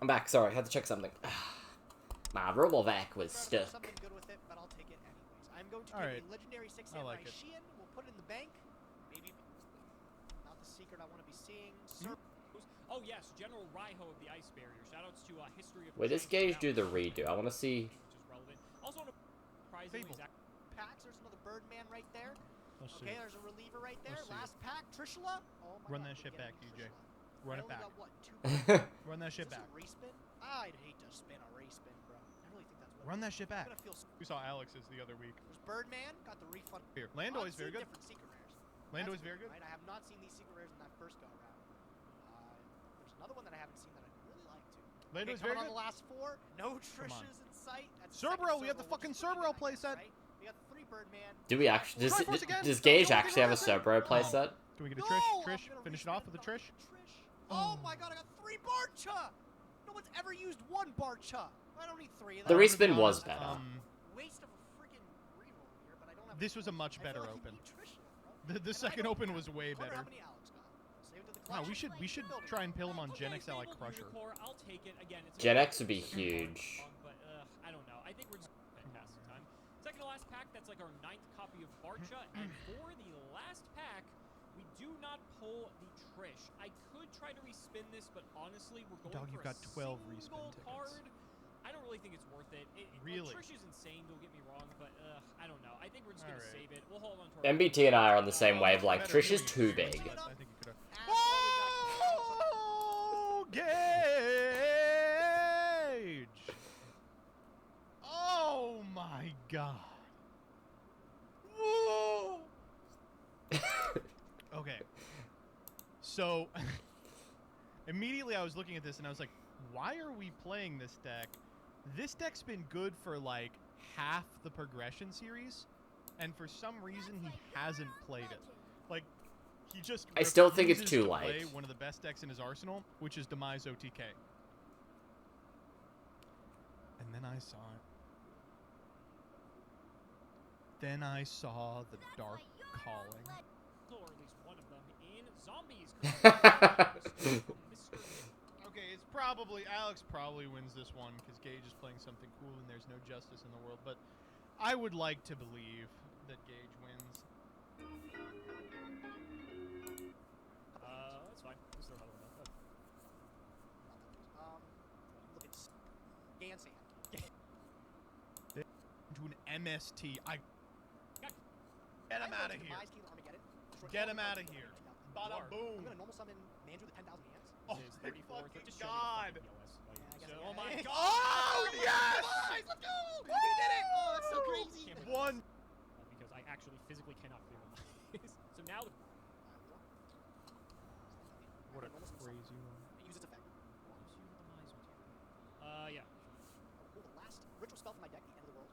I'm back. Sorry, I had to check something. My Robovac was There's stuck. something good with it, but I'll take it anyways. I'm going to All get right. a legendary 6 I like samurai it. Shein. We'll put it in the bank. Maybe not the secret I want to be seeing. Oh yes, General Raiho of the Ice Barrier. Shoutouts to History of Wait, does Tanks Gage do the without redo? I want to see. which is relevant. Also, surprisingly, Fable. Packs. There's another Birdman right there. Let's see. Okay, there's a reliever right there. Let's see. Last pack, Trishula. Oh my Run God, that shit we're back, getting DJ. Trishula. Run I it only back. got, what, 2 Run that Is shit this back. a respin? I'd hate to spin a respin, bro. I really think that's what Run it that is. shit I'm back. gonna feel We saw Alex's the other week. There's Birdman, got the refund. Here, Lando is very good. Different secret rares. Lando That's is very good. Right? I have not seen these secret rares in that first go around. There's another one that I haven't seen that I'd really like to. Lando Okay, is very coming good. on the last 4. No on. Trish's in sight. That's Cerbero, we have the Cerberus, fucking which is pretty Cerbero good, I guess, playset. right? We got 3 Birdman. Do we actually? Triforce again? Does Don't Gage get actually have a around it. Cerbero Come on. playset? Can we get a No, Trish? I'm Trish, gonna finish it respin off with a Trish. Oh my God, I got 3 Barcha. No one's ever used 1 Barcha. I don't need 3 of The them. I'm gonna be respin was honest, better. Waste of a freaking reroll here, but I don't have. This was a much I feel better like you open. need Trish here, bro. The And I second don't open have was it. way Wonder better. how many Alex got. Save it to the Wow, we collection. should Building. try and pill him on Okay, Gen X Ally Fabled Crusher. Unicorn, I'll take it. Again, it's a Gen very X would be specific huge. song, but I don't know. I think we're just fantastic time. Second to last pack, that's like our 9th copy of Barcha, and for the last pack, we do not pull the Trish. I could try to respin this, but honestly, we're going Dog, for you've got 12 a respin single tickets. card. I don't really think it's worth it. Really? Trish is insane, don't get me wrong, but I don't know. I think we're just going to Alright. save it. We'll hold on to our MBT and I are on the same Oh, wave. Like better Trish is really too respin big. tickets. I think you could have. And what we got- Oh, Gage! Oh my God! Whoa! Okay. So immediately I was looking at this and I was like, why are we playing this deck? This deck's been good for like half the progression series, and for some reason he hasn't played it. Like, he just I still think it's refuses too to play light. one of the best decks in his arsenal, which is Demise OTK. And then I saw it. Then I saw the Dark Calling. or at least one of them in zombies. Okay, it's probably Alex probably wins this one because Gage is playing something cool and there's no justice in the world. But I would like to believe that Gage wins. That's fine. Just throw another one up. Look at Gansan. Into an MST. Get him out of here. Get him out of here. Bada I'm boom. gonna normal summon Mandrew the 10,000 hands. Oh This is my 34. fucking Just show me the God. fucking POS. Like, Yeah, I guess so- I oh got my it. God. Oh, yes! Nice, let's go! He did it! Oh, that's so crazy. Can't believe One. Because I actually physically cannot clear them. So now, What a crazy one. Use its effect. yeah. Cool, the last ritual spell from my deck, the end of the world.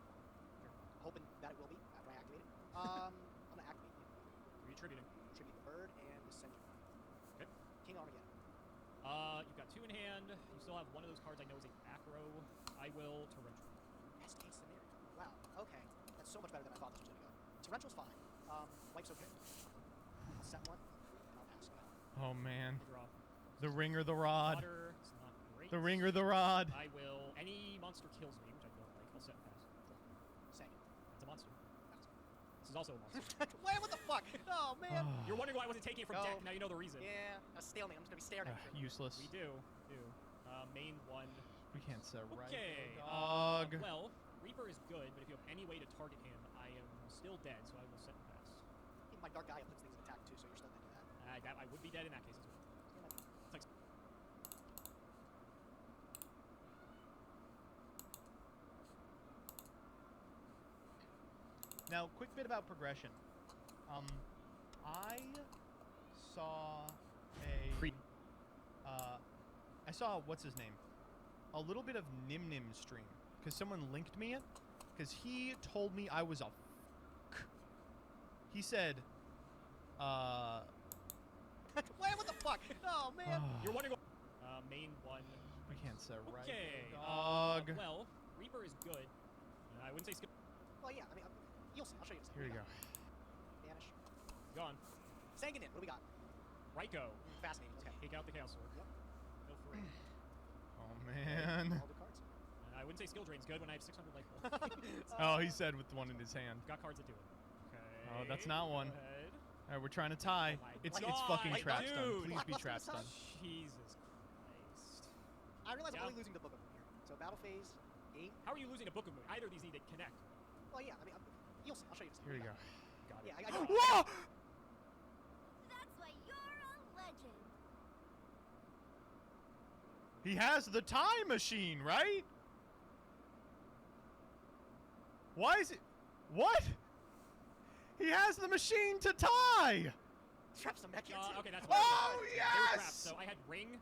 Hoping that it will be after I activate it. I'm gonna activate it. Retributing. Tribute the bird and the sentry. Okay. King Armageddon. You've got 2 in hand. You still have one of those cards I know is a back row. I will torrential. SK Samaria. Wow, okay. That's so much better than I thought this was gonna go. Torrential's fine. Wife's okay. I'll set one, and I'll pass. Go ahead. Oh man. Draw. The ring or the rod. Water. It's not great. The ring or the rod. I will. Any monster kills me, which I don't like. I'll set and pass. Say. It's a monster. This is also a monster. Wait, what the fuck? Oh man. You're wondering why I wasn't taking it from No. deck. Now you know the reason. Yeah, a stalemate. I'm just gonna be staring at you. Useless. We do. Main one. We can't set right. Okay. Dog. Well, Reaper is good, but if you have any way to target him, I am still dead, so I will set and pass. My Dark Gaia puts things in attack too, so you're still gonna do that. I would be dead in that case as well. Yeah, Thanks. Now, quick bit about progression. I saw I saw what's his name, a little bit of Nim Nim stream because someone linked me it because he told me I was a. He said, Wait, what the fuck? Oh man. You're wondering. Main one. we can't set right. Okay. Dog. Well, Reaper is good. I wouldn't say skip. Well, yeah. I mean, you'll see. I'll show you. Here we go. Vanish. Gone. Sanguinin. What do we got? Right go. Fascinating. Okay. Take out the Chaos Sword. Yep. Go for it. Oh man. All the cards. I wouldn't say skill drain's good when I have 600 life points. Oh, he said with the one in his hand. Got cards that do it. Okay. Oh, that's not one. Go ahead. All right, we're trying to tie. Oh my It's God, fucking like, trap stun. dude. Please be Blockbuster trap this time? stun. Jesus Christ. I realize Yeah. I'm only losing the book of Moon here. So battle phase, 8. How are you losing a Book of Moon? Either of these need to connect. Well, yeah. I mean, you'll see. I'll show you. Here we go. Got it. Yeah, I got it. Whoa! That's why you're a legend. He has the time machine, right? Why is it? What? He has the machine to tie! Trap some mech. Okay, that's what Oh, they were trapped. yes! So I had ring.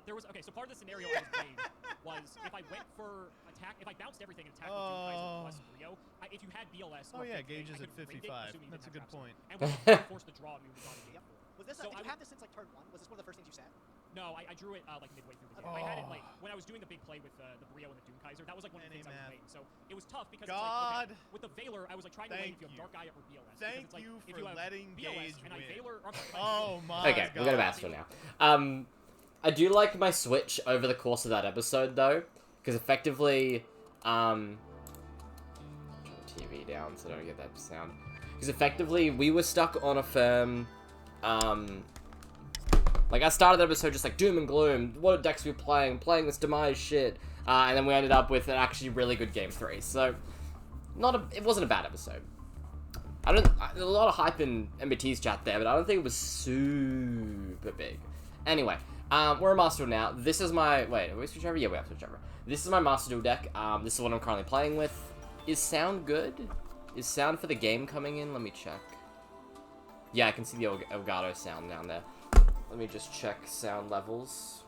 There was so part of the scenario I was playing was if I went for attack, if I bounced everything and attacked with Doom Kaiser plus Rio, if you had BLS. Oh or yeah, Fifth Wing, gauge is I at could rate it, 55. assuming you That's a didn't good have trap point. zone. And when I forced the draw, we was on it. Yep. Was this? So Did I you would- have this since like turn 1? Was this one of the first things you said? No, I drew it like midway through the game. I had it like when I was doing the big play with the Brio and the Doom Kaiser. That was like one of the things I was waiting. So it was tough because it's like, okay, with the Valor, I was like trying to wait if you have Dark Eye or BLS. Thank because it's like, you if for you have letting BLS Gage and I win. Valor, or, Oh my Okay, god. we're gonna Astral now. I do like my switch over the course of that episode though, because effectively, turn the TV down so I don't get that sound. Because effectively, we were stuck on a firm, like I started the episode just like doom and gloom. What decks we playing this demise shit, and then we ended up with an actually really good game 3. So, it wasn't a bad episode. There's a lot of hype in MBT's chat there, but I don't think it was super big. Anyway, we're a Master Duel now. This is my... Wait, have we switched over? Yeah, we have switched over. This is my Master Duel deck. This is what I'm currently playing with. Is sound good? Is sound for the game coming in? Let me check. Yeah, I can see the Elgato sound down there. Let me just check sound levels.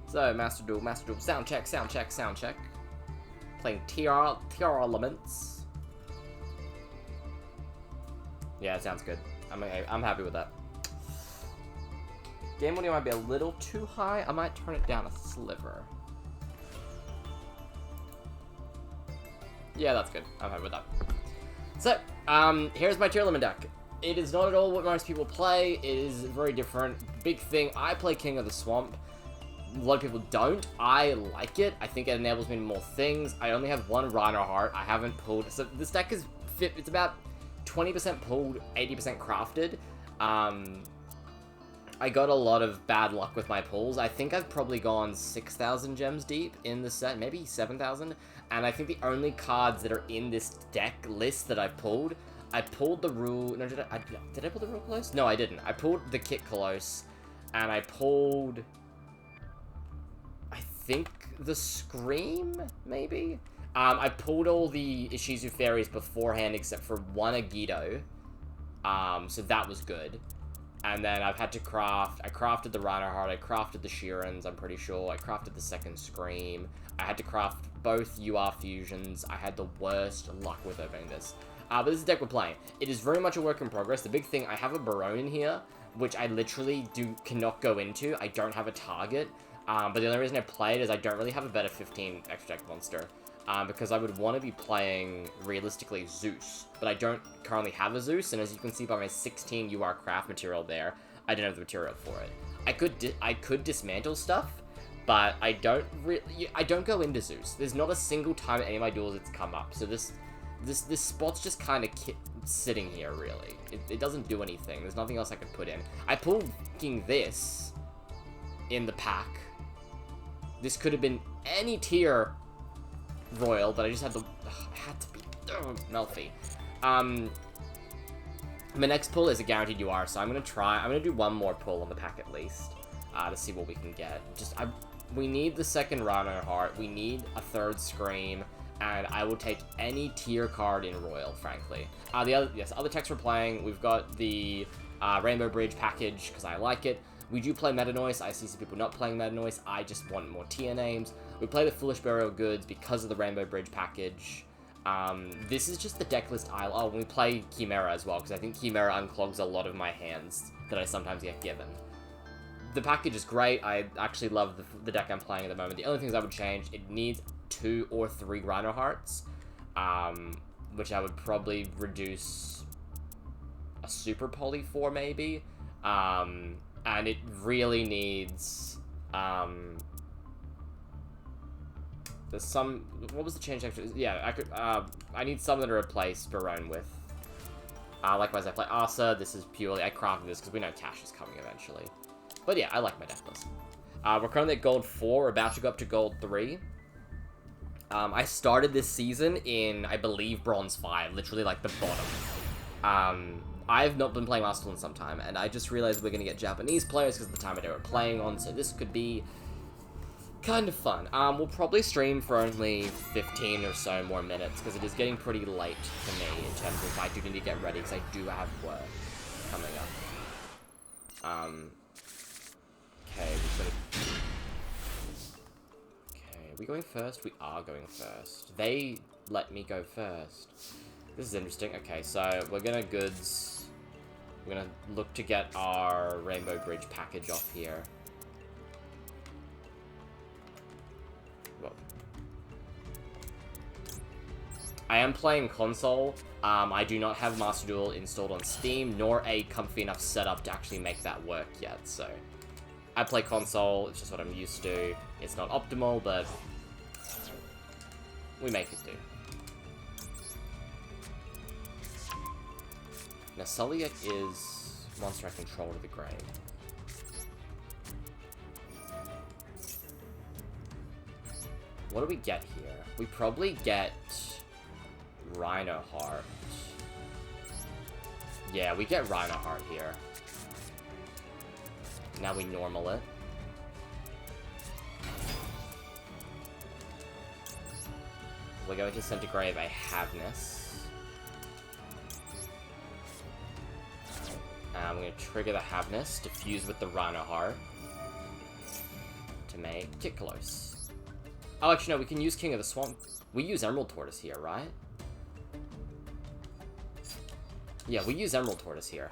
So, Master Duel, sound check. Playing TR Elements. Yeah, it sounds good. I'm happy with that. Game audio might be a little too high. I might turn it down a sliver. Yeah, that's good. I'm happy with that. So, here's my tier limit deck. It is not at all what most people play. It is very different. Big thing, I play King of the Swamp. A lot of people don't. I like it. I think it enables me to more things. I only have one Rhino Heart. I haven't pulled... So this deck is... It's about 20% pulled, 80% crafted. I got a lot of bad luck with my pulls. I think I've probably gone 6,000 gems deep in the set, maybe 7,000. And I think the only cards that are in this deck list that I've pulled, I pulled the Rule... No, did I pull the Rule Close? No, I didn't. I pulled the Kit Close, and I pulled... I think the Scream, maybe? I pulled all the Ishizu Fairies beforehand except for one Agido. So that was good. And then I've had to craft... I crafted the Rhino Heart, I crafted the Sheerans, I'm pretty sure. I crafted the second Scream. I had to craft both UR Fusions. I had the worst luck with opening this. But this is the deck we're playing. It is very much a work in progress. The big thing, I have a Barone in here, which I literally cannot go into. I don't have a target. But the only reason I play it is I don't really have a better 15 extra deck monster. Because I would want to be playing, realistically, Zeus. But I don't currently have a Zeus, and as you can see by my 16 UR craft material there, I don't have the material for it. I could dismantle stuff, but I don't go into Zeus. There's not a single time in any of my duels it's come up, so this spot's just kind of sitting here, really. It doesn't do anything. There's nothing else I could put in. I pulled this in the pack. This could have been any tier royal, but I just had to... I had to be... Melfi. My next pull is a guaranteed UR, so I'm going to do one more pull on the pack at least, to see what we can get. We need the second Rhino Heart, we need a third Scream, and I will take any tier card in Royal, frankly. Other techs we're playing, we've got the Rainbow Bridge package, because I like it. We do play Meta Noise. I see some people not playing Meta Noise. I just want more tier names. We play the Foolish Burial Goods because of the Rainbow Bridge package. This is just the deck list we play Chimera as well, because I think Chimera unclogs a lot of my hands that I sometimes get given. the package is great. I actually love the deck I'm playing at the moment. The only things I would change, it needs 2 or 3 Rhino Hearts, which I would probably reduce a Super Poly for, maybe. And it really needs, there's some, what was the change actually? Yeah, I need something to replace Barone with. Likewise, I play Asa. This is purely, I crafted this because we know Tash is coming eventually. But yeah, I like my deck list. We're currently at Gold 4, we're about to go up to Gold 3. I started this season in, I believe, Bronze 5, literally like the bottom. I've not been playing Arsenal in some time, and I just realized we're going to get Japanese players because of the time of day we're playing on, so this could be kind of fun. We'll probably stream for only 15 or so more minutes, because it is getting pretty late for me in terms of I do need to get ready, because I do have work coming up. Okay, are we going first? We are going first. They let me go first. This is interesting. Okay, so we're gonna goods. We're gonna look to get our Rainbow Bridge package off here. Whoa. I am playing console. I do not have Master Duel installed on Steam, nor a comfy enough setup to actually make that work yet, so I play console, it's just what I'm used to. It's not optimal, but we make it do. Now, Sulliek is monster I control to the grave. What do we get here? We probably get Rhino Heart. Yeah, we get Rhino Heart here. Now we normal it. We're going to send to grave a Havness. I'm going to trigger the Havness to fuse with the Rhino Heart to make Kick Close. Oh, actually, no, we can use King of the Swamp. We use Emerald Tortoise here, right? Yeah, we use Emerald Tortoise here.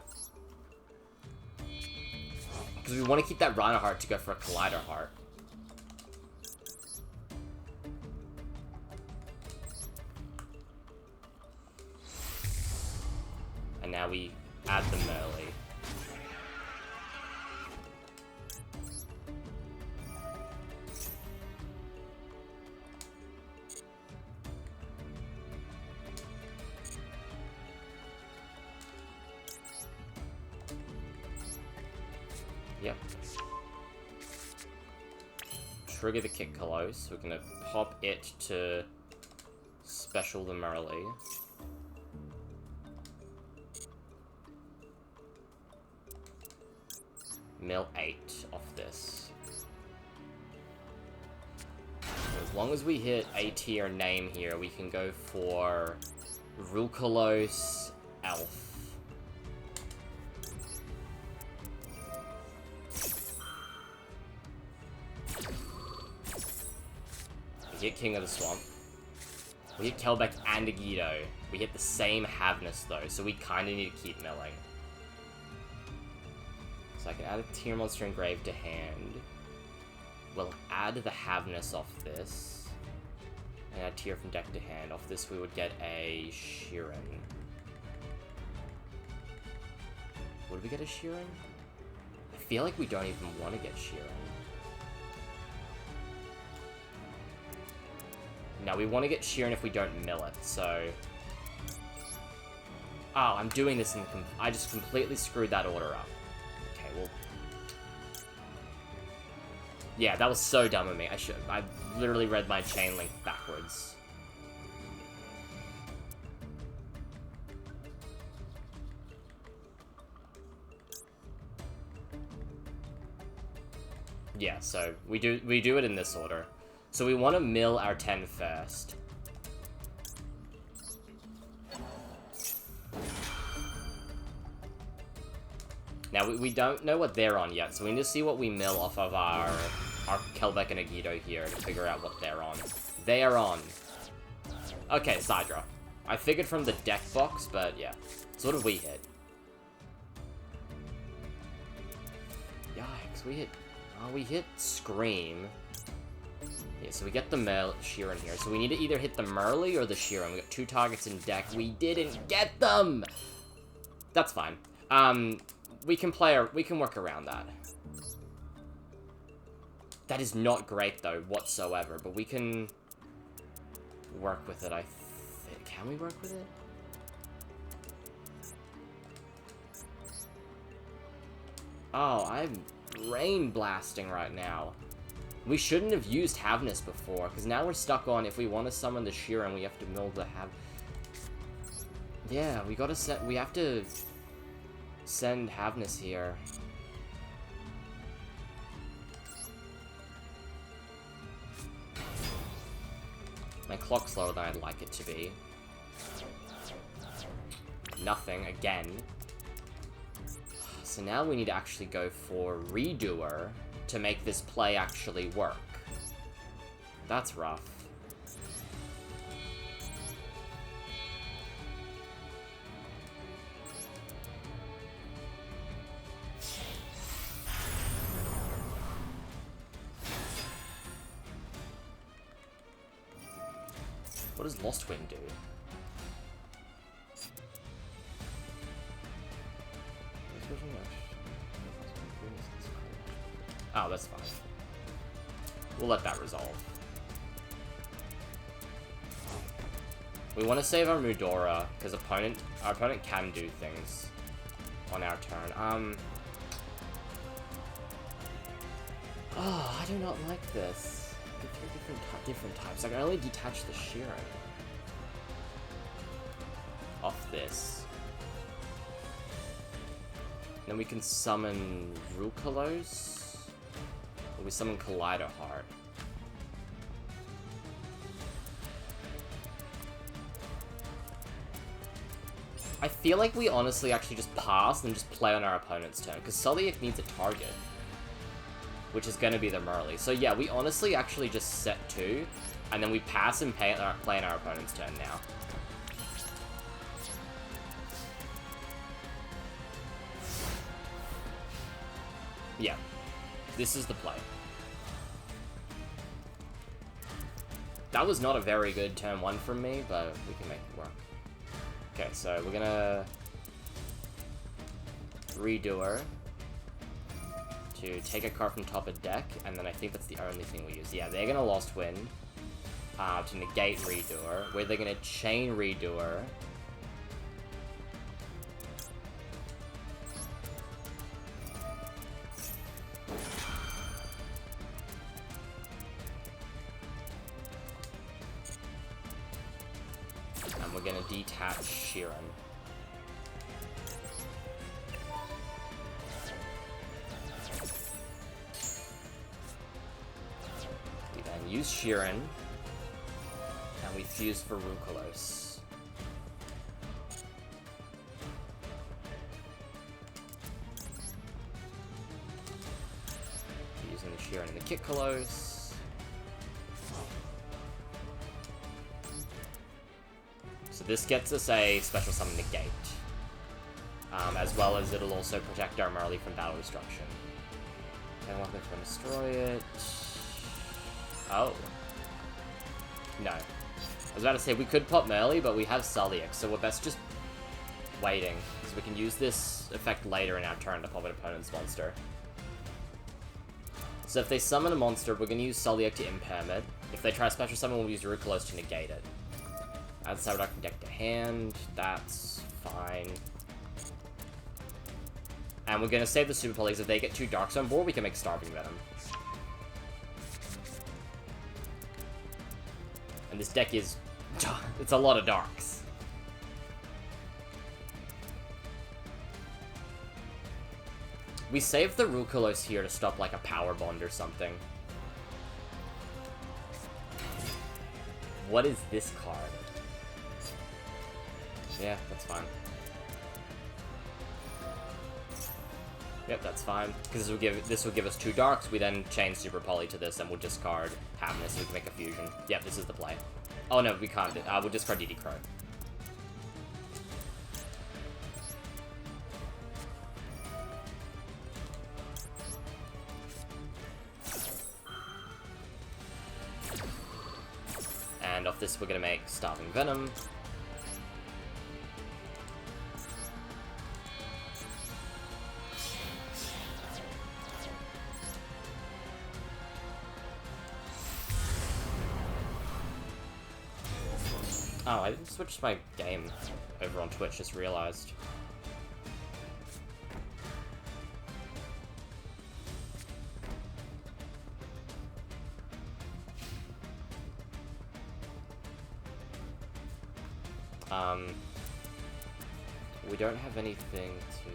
Because we want to keep that Rhino Heart to go for a Collider Heart. And now we add the Merly. Yep. Trigger the Kick Close. We're gonna pop it to special the Merly. Mill 8 off this. So as long as we hit A tier name here, we can go for Rulkalos Elf. We hit King of the Swamp. We hit Kelbeck and Agido. We hit the same Havness though, so we kinda need to keep milling. So I can add a tier monster engraved to hand. We'll add the Havness off this. And add tier from deck to hand. Off this we would get a Sheeran. Would we get a Sheeran? I feel like we don't even want to get Sheeran. No, we want to get Sheeran if we don't mill it, so... Oh, I'm doing this in... I just completely screwed that order up. Okay, well... Yeah, that was so dumb of me. I literally read my chain link backwards. Yeah, so we do it in this order. So we want to mill our 10 first. Now, we don't know what they're on yet, so we need to see what we mill off of our Kelbeck and Agido here to figure out what they're on. They are on. Okay, Sidra. I figured from the deck box, but yeah. So what did we hit? Yikes. So we hit Scream. Yeah, so we get the Sheeran here. So we need to either hit the Merly or the Sheeran. We got 2 targets in deck. We didn't get them! That's fine. We can work around that. That is not great, though, whatsoever. But we can work with it, I think. Can we work with it? Oh, I'm Rain Blasting right now. We shouldn't have used Havness before, because now we're stuck on, if we want to summon the Sheeran, we have to mill the Yeah, we have to send Havness here. My clock's slower than I'd like it to be. Nothing, again. So now we need to actually go for Redoer to make this play actually work. That's rough. What does Lost Wind do? Oh, that's fine. We'll let that resolve. We want to save our Mudora, because our opponent can do things on our turn. Oh, I do not like this. Different types. I can only detach the Sheeran off this. Then we can summon Rukalos. Or we summon Collider Heart. I feel like we honestly actually just pass and just play on our opponent's turn, because Sulliek needs a target, which is going to be the Merly. So yeah, we honestly actually just set 2, and then we pass and play on our opponent's turn now. Yeah, this is the play. That was not a very good turn 1 from me, but we can make it work. Okay, so we're gonna Redoer to take a card from top of deck, and then I think that's the only thing we use. Yeah, they're gonna Lost Wind to negate Redoer, where they're gonna chain Redoer. And we're gonna detach Sheeran. We then use Sheeran, and we fuse for Rukalos. Using the Sheeran and the Kitkalos. So this gets us a special summon negate, as well as it'll also protect our Merly from battle destruction. I want them to destroy it. Oh. No. I was about to say, we could pop Merly, but we have Sulliek, so we're best just waiting, because we can use this effect later in our turn to pop an opponent's monster. So if they summon a monster, we're going to use Sulliek to imperm it. If they try a special summon, we'll use Rukalos to negate it. Add Cyberduck from deck to hand, that's fine. And we're going to save the Super Polys. If they get 2 Darks on board, we can make Starving Venom. And this deck is... it's a lot of Darks. We saved the Rukalos here to stop, like, a Power Bond or something. What is this card? Yeah, that's fine. Yep, that's fine. Because this will give us 2 Darks. We then chain Super Poly to this, and we'll discard Havness, so we can make a fusion. Yep, this is the play. Oh no, we can't. We'll discard DD Crow. this, we're gonna make Starving Venom. Oh, I didn't switch my game over on Twitch, just realized. We don't have anything to...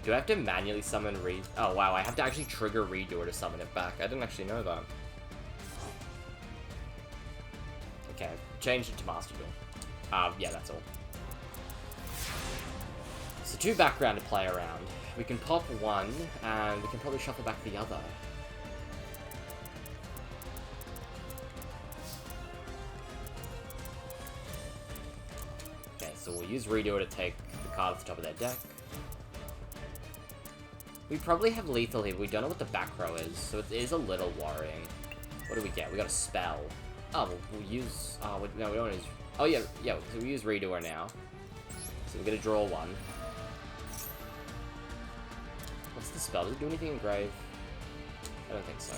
Do I have to manually summon Oh wow, I have to actually trigger Redoer to summon it back. I didn't actually know that. Okay, changed it to Master Duel. Yeah, that's all. So 2 background to play around. We can pop one, and we can probably shuffle back the other. Okay, so we'll use Redoer to take the card off the top of their deck. We probably have lethal here, but we don't know what the back row is, so it is a little worrying. What do we get? We got a spell. Oh, we'll use... Oh, no, we don't use... Oh, yeah, so we use Redoer now. So we're gonna draw one. What's the spell? Does it do anything in grave? I don't think so.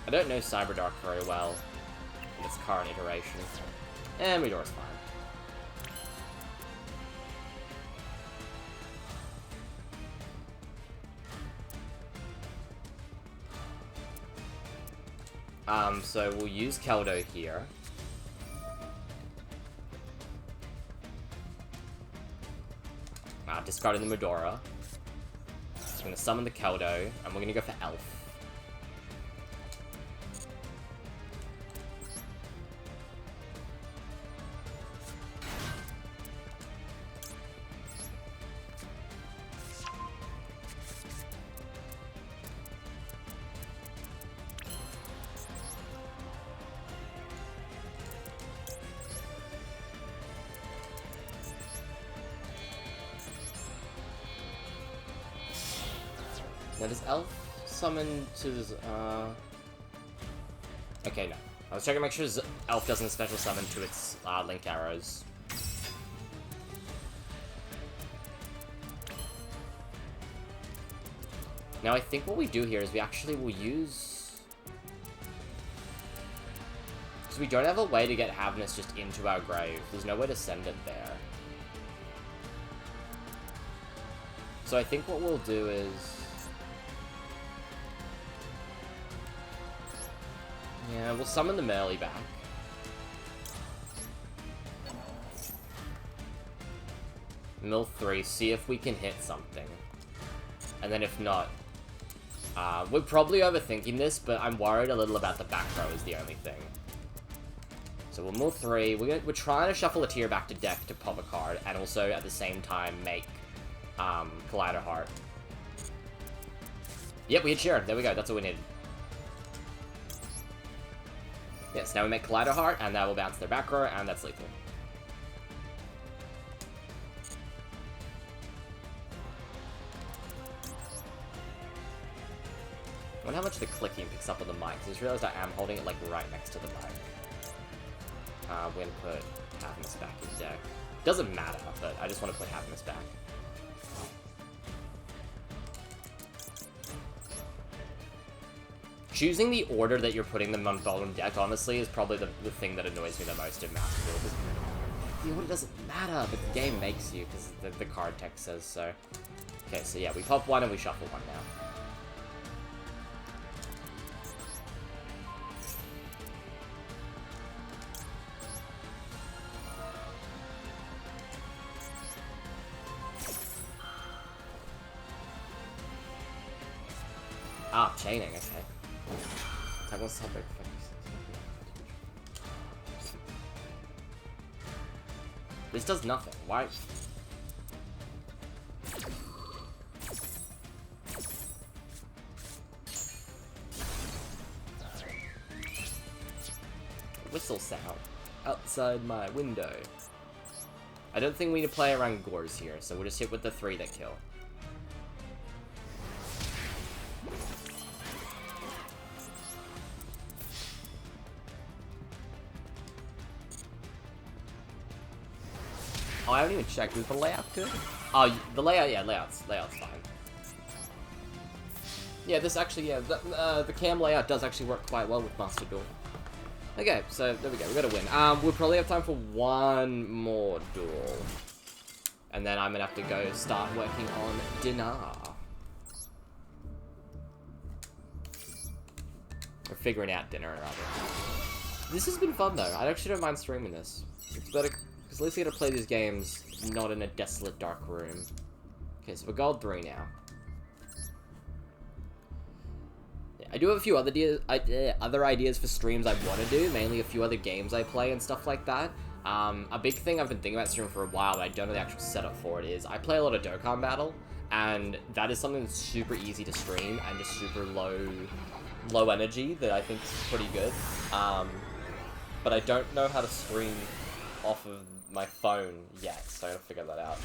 I don't know Cyberdark very well in its current iteration. And Redoer's fine. So we'll use Keldo here. Discarding the Medora. So I'm gonna summon the Keldo, and we're gonna go for Elf. Now, does Elf summon to this, Okay, no. I was checking to make sure Elf doesn't special summon to its, Link Arrows. Now, I think what we do here is we actually will use... Because we don't have a way to get Havnus just into our grave. There's no way to send it there. So I think what we'll do is... Yeah, we'll summon the Merly back. Mill 3, see if we can hit something. And then if not... we're probably overthinking this, but I'm worried a little about the back row is the only thing. So we'll mill 3. We're trying to shuffle a tier back to deck to pop a card, and also at the same time make Collider Heart. Yep, we hit Sharon. There we go. That's what we needed. Yes, now we make Collider Heart, and that will bounce their back row, and that's lethal. I wonder how much the clicking picks up on the mic. I just realized I am holding it like right next to the mic. We're gonna put Havnus back in deck. Doesn't matter, but I just want to put Havnus back. Choosing the order that you're putting them on bottom deck, honestly, is probably the thing that annoys me the most in Master Duel. The order doesn't matter, but the game makes you, because the card text says so. Okay, so yeah, we pop one and we shuffle one now. Ah, chaining, okay. This does nothing. Why? Whistle sound outside my window. I don't think we need to play around Gores here, so we'll just hit with the 3 that kill. Oh, I haven't even checked. Is the layout good? Oh, the layout, yeah, layout's fine. Yeah, this actually, yeah, the cam layout does actually work quite well with Master Duel. Okay, so there we go. We got a win. We'll probably have time for one more duel, and then I'm gonna have to go start working on dinner. Or figuring out dinner, rather. This has been fun, though. I actually don't mind streaming this. It's better, because at least I get to play these games not in a desolate, dark room. Okay, so we're gold 3 now. Yeah, I do have a few other ideas for streams I want to do, mainly a few other games I play and stuff like that. A big thing I've been thinking about streaming for a while, but I don't know the actual setup for it, is I play a lot of Dokkan Battle, and that is something that's super easy to stream and just super low energy that I think is pretty good. But I don't know how to stream off of my phone yet, so I gotta figure that out.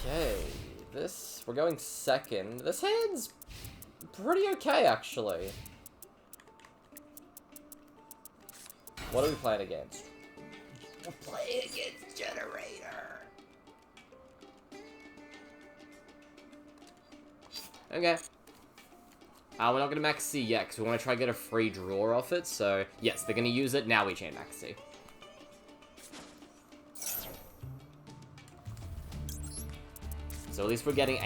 Okay, we're going second. This hand's pretty okay, actually. What are we playing against? We're playing against Generator. Okay. We're not going to max C yet, because we want to try to get a free draw off it, so yes, they're going to use it, now we chain max C. So at least we're getting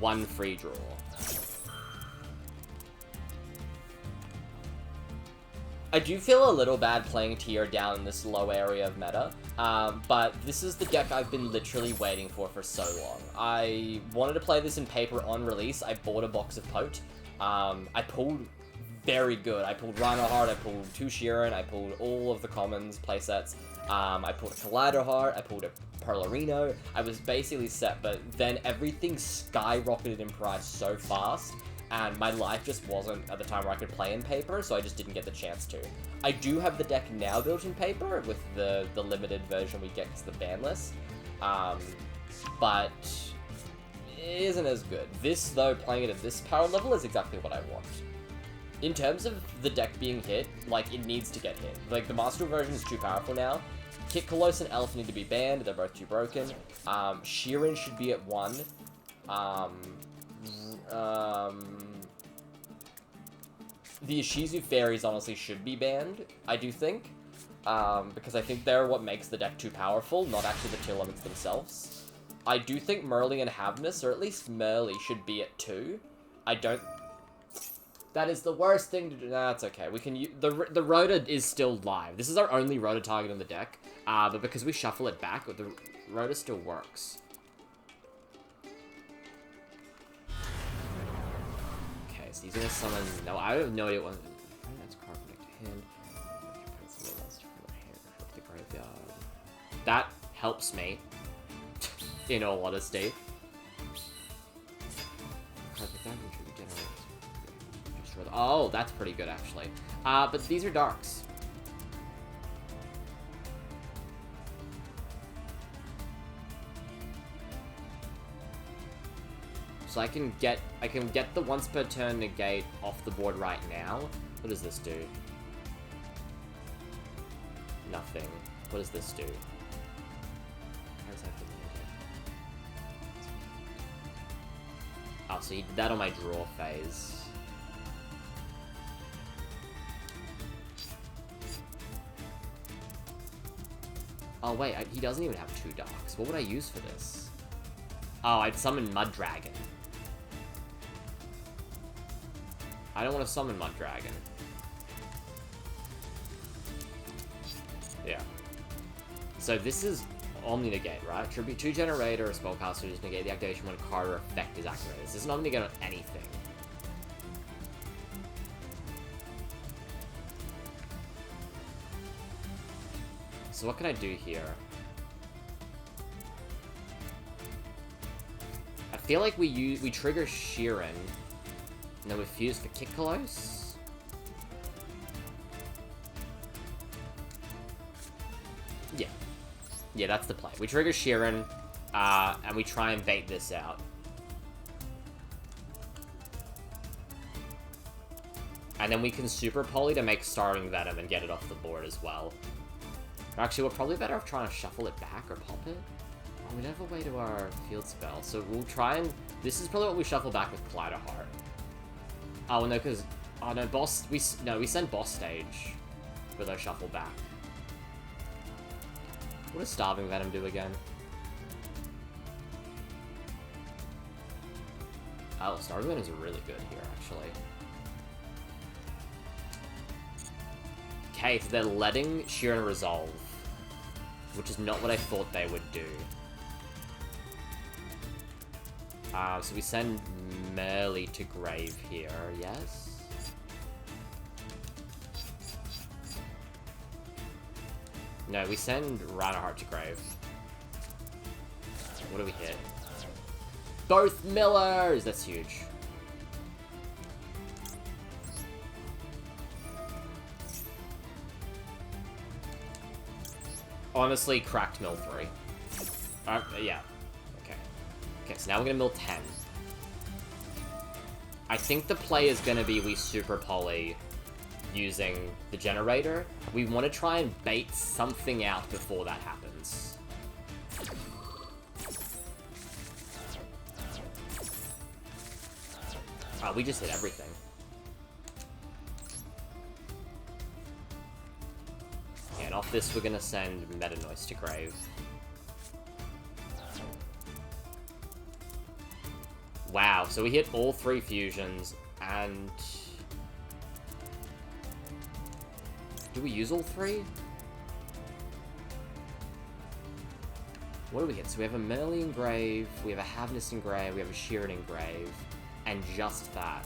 one free draw. I do feel a little bad playing tier down in this low area of meta, but this is the deck I've been literally waiting for so long. I wanted to play this in paper on release. I bought a box of Pote. I pulled very good. I pulled Reinhardt, I pulled 2 Sheeran, I pulled all of the commons playsets. I pulled a Collider Heart, I pulled a Perlarino. I was basically set, but then everything skyrocketed in price so fast, and my life just wasn't at the time where I could play in paper, so I just didn't get the chance to. I do have the deck now built in paper with the limited version we get because the ban list, but it isn't as good. This, though, playing it at this power level is exactly what I want. In terms of the deck being hit, like, it needs to get hit. Like, the Master version is too powerful now. Kit Kolos and Elf need to be banned, they're both too broken. Sheeran should be at 1. The Ishizu Fairies honestly should be banned, I do think. Because I think they're what makes the deck too powerful, not actually the tier limits themselves. I do think Merly and Havnus, or at least Merly, should be at 2. I don't... That is the worst thing to do. Nah, it's okay. We can use... The Rota is still live. This is our only Rota target on the deck. But because we shuffle it back, the Rota still works. Okay, so he's gonna summon... No, I have no idea what... That's Carbonic to hand. The graveyard. That helps me. In all honesty. Oh, that's pretty good, actually. But these are darks. So I can get the once per turn negate off the board right now. What does this do? Nothing. What does this do? How does that do? Oh, so he did that on my draw phase. Oh wait, he doesn't even have 2 darks. What would I use for this? Oh, I'd summon Mud Dragon. I don't want to summon Mud Dragon. Yeah. So this is Omni Negate, right? Tribute 2 Generator or Spellcaster just negate the activation when a card or effect is activated. This is not Omni Negate on anything. So what can I do here? I feel like we trigger Sheeran, and then we fuse for Kit Kolos. Yeah. Yeah, that's the play. We trigger Sheeran, and we try and bait this out. And then we can Super Poly to make Starving Venom and get it off the board as well. Actually, we're probably better off trying to shuffle it back or pop it. Oh, we don't have a way to our field spell, so we'll try and... This is probably what we shuffle back with Collider Heart. Oh, no, because... Oh, no, boss... we send boss stage with our shuffle back. What does Starving Venom do again? Oh, Starving Venom is really good here, actually. Okay, so they're letting Sheeran resolve, which is not what I thought they would do. So we send Merly to grave here, yes? No, we send Reinhardt to grave. What do we hit? Both Millers! That's huge. Honestly, cracked mill 3. Yeah. Okay. Okay, so now we're gonna mill 10. I think the play is gonna be we super poly using the generator. We want to try and bait something out before that happens. We just hit everything. And off this, we're gonna send Meta Noise to grave. Wow, so we hit all 3 fusions, and... Do we use all 3? What do we hit? So we have a Merly in grave, we have a Havness in grave, we have a Sheeran in grave, and just that.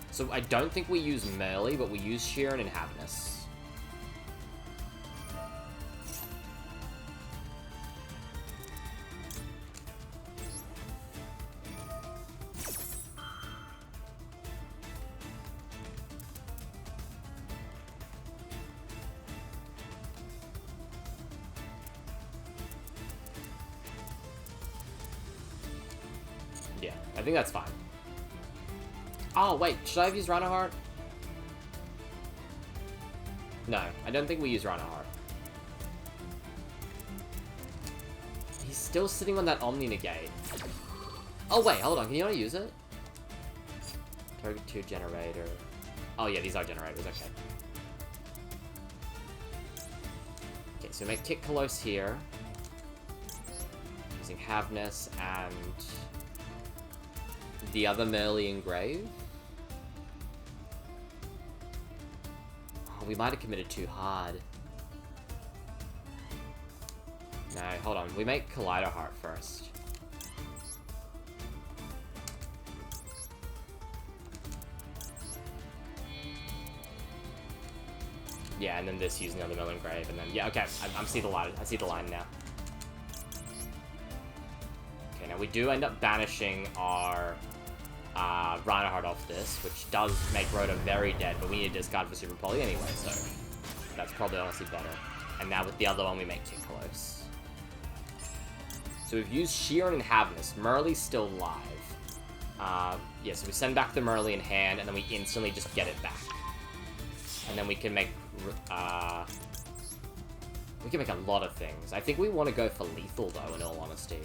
So I don't think we use Merly, but we use Sheeran and Havness. Yeah, I think that's fine. Oh, wait, should I have used Reinhardt? No, I don't think we use Reinhardt. He's still sitting on that Omni Negate. Oh, wait, hold on, can you not use it? Target 2 generator. Oh, yeah, these are generators, okay. Okay, so we make Kick Close here. Using Havness and... the other Merly in grave. Oh, we might have committed too hard. No, hold on. We make Collider Heart first. Yeah, and then this using another Merly in grave, and then yeah, okay. I see the line. I see the line now. Okay, now we do end up banishing our Reinhardt off this, which does make Rhoda very dead, but we need to discard for Super Poly anyway, so that's probably honestly better. And now with the other one, we make Kick Close. So we've used Sheeran and Havness. Merly's still live. Yeah, so we send back the Merly in hand, and then we instantly just get it back. And then we can make... we can make a lot of things. I think we want to go for lethal, though, in all honesty.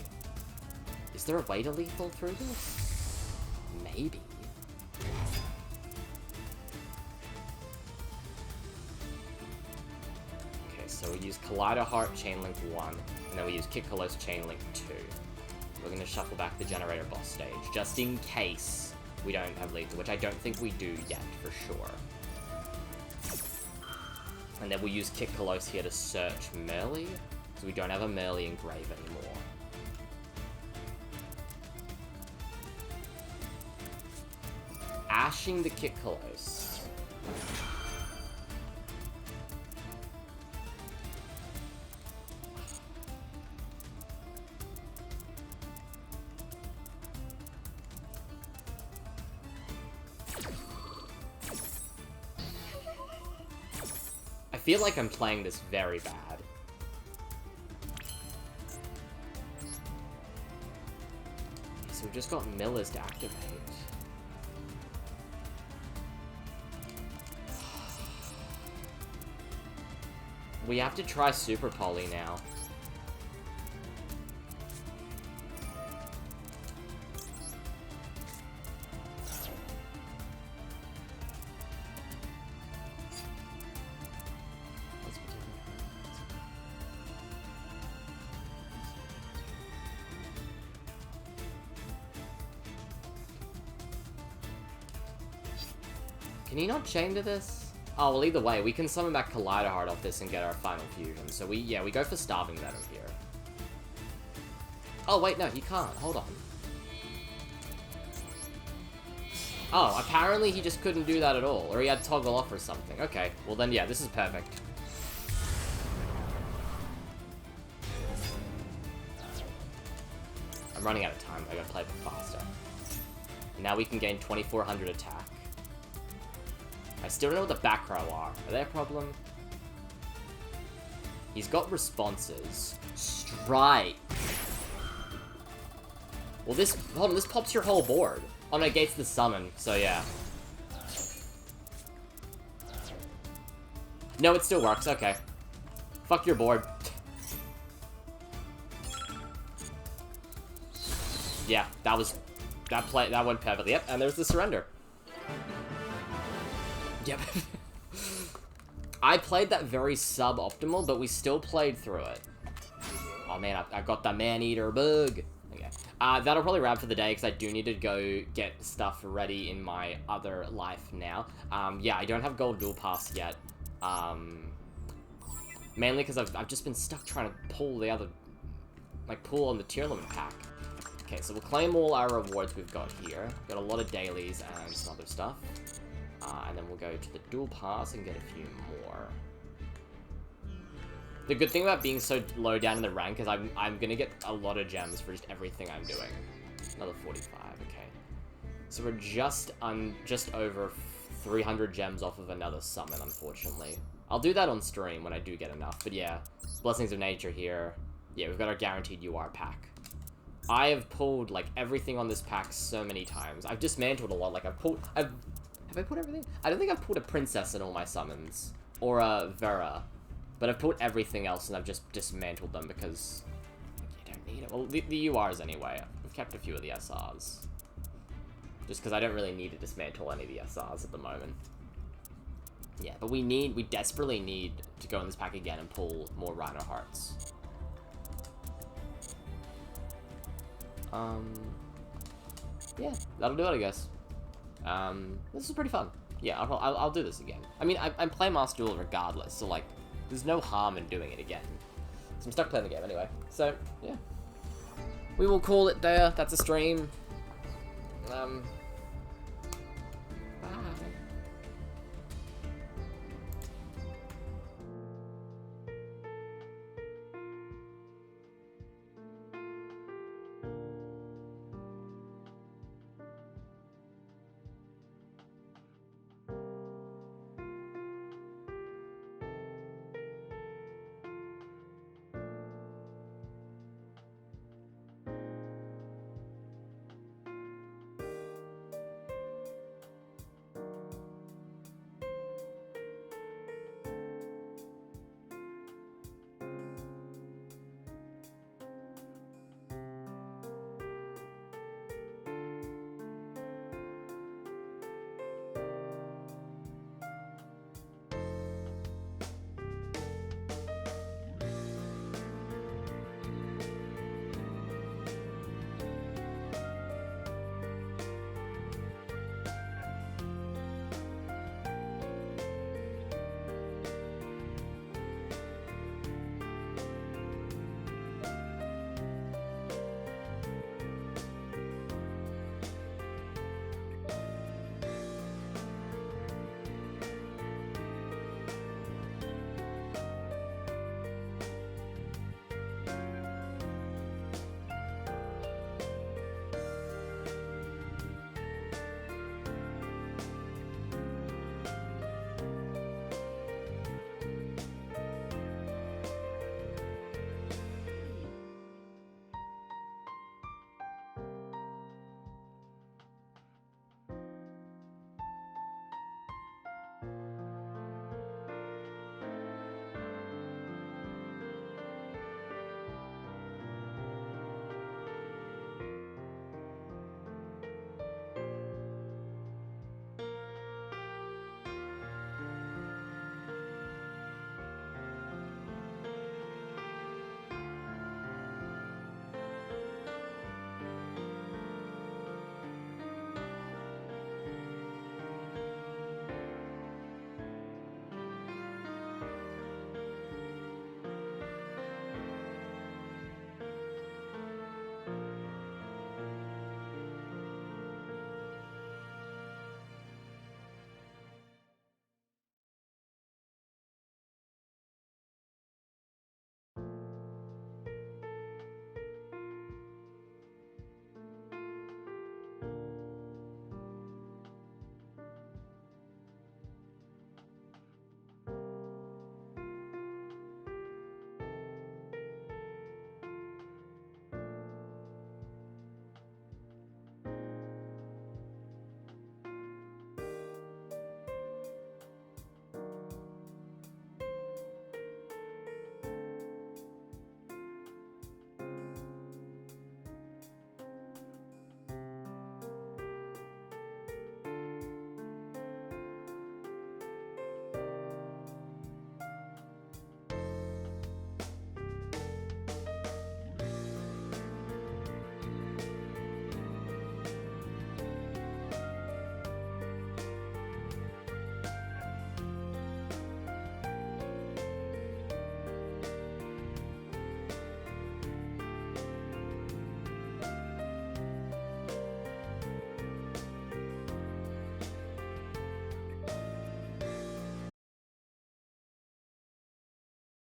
Is there a way to lethal through this? Maybe. Okay, so we use Collider Heart Chainlink 1, and then we use Kick Close Chainlink 2. We're going to shuffle back the generator boss stage, just in case we don't have lethal, which I don't think we do yet, for sure. And then we'll use Kick Close here to search Merly, so we don't have a Merly in grave anymore. Ashing the Kick Close. I feel like I'm playing this very bad. So so we've just got Millers to activate. We have to try Super Poly now. Can he not chain to this? Oh, well, either way, we can summon back Collider Heart off this and get our final fusion. So we go for Starving Venom here. Oh, wait, no, he can't. Hold on. Oh, apparently he just couldn't do that at all. Or he had toggle off or something. Okay, well then, yeah, this is perfect. I'm running out of time. I gotta play a bit faster. Now we can gain 2400 attack. I still don't know what the back row are. Are they a problem? He's got responses. Strike. Well, this... Hold on, this pops your whole board. Oh, no, it gates the summon, so yeah. No, it still works. Okay. Fuck your board. Yeah, that was... That went perfectly. Yep, and there's the surrender. Yep. I played that very suboptimal, but we still played through it. Oh man, I got the man-eater bug. Okay. That'll probably wrap for the day, because I do need to go get stuff ready in my other life now. Yeah, I don't have Gold Duel Pass yet. Mainly because I've just been stuck trying to pull the other... Like, pull on the tier limit pack. Okay, so we'll claim all our rewards we've got here. Got a lot of dailies and some other stuff. And then we'll go to the Duel Pass and get a few more. The good thing about being so low down in the rank is I'm gonna get a lot of gems for just everything I'm doing. Another 45, okay. So we're just over 300 gems off of another summon, unfortunately. I'll do that on stream when I do get enough, but yeah. Blessings of Nature here. Yeah, we've got our guaranteed UR pack. I have pulled, like, everything on this pack so many times. I've dismantled a lot, like, have I pulled everything? I don't think I've pulled a Princess in all my summons. Or a Vera. But I've pulled everything else and I've just dismantled them because you don't need it. Well, the URs anyway. I've kept a few of the SRs. Just because I don't really need to dismantle any of the SRs at the moment. Yeah, but we desperately need to go in this pack again and pull more Rhino Hearts. Yeah, that'll do it, I guess. This is pretty fun. Yeah, I'll do this again. I mean, I'm playing Master Duel regardless, so, like, there's no harm in doing it again. So I'm stuck playing the game anyway. So, yeah. We will call it there. That's a stream.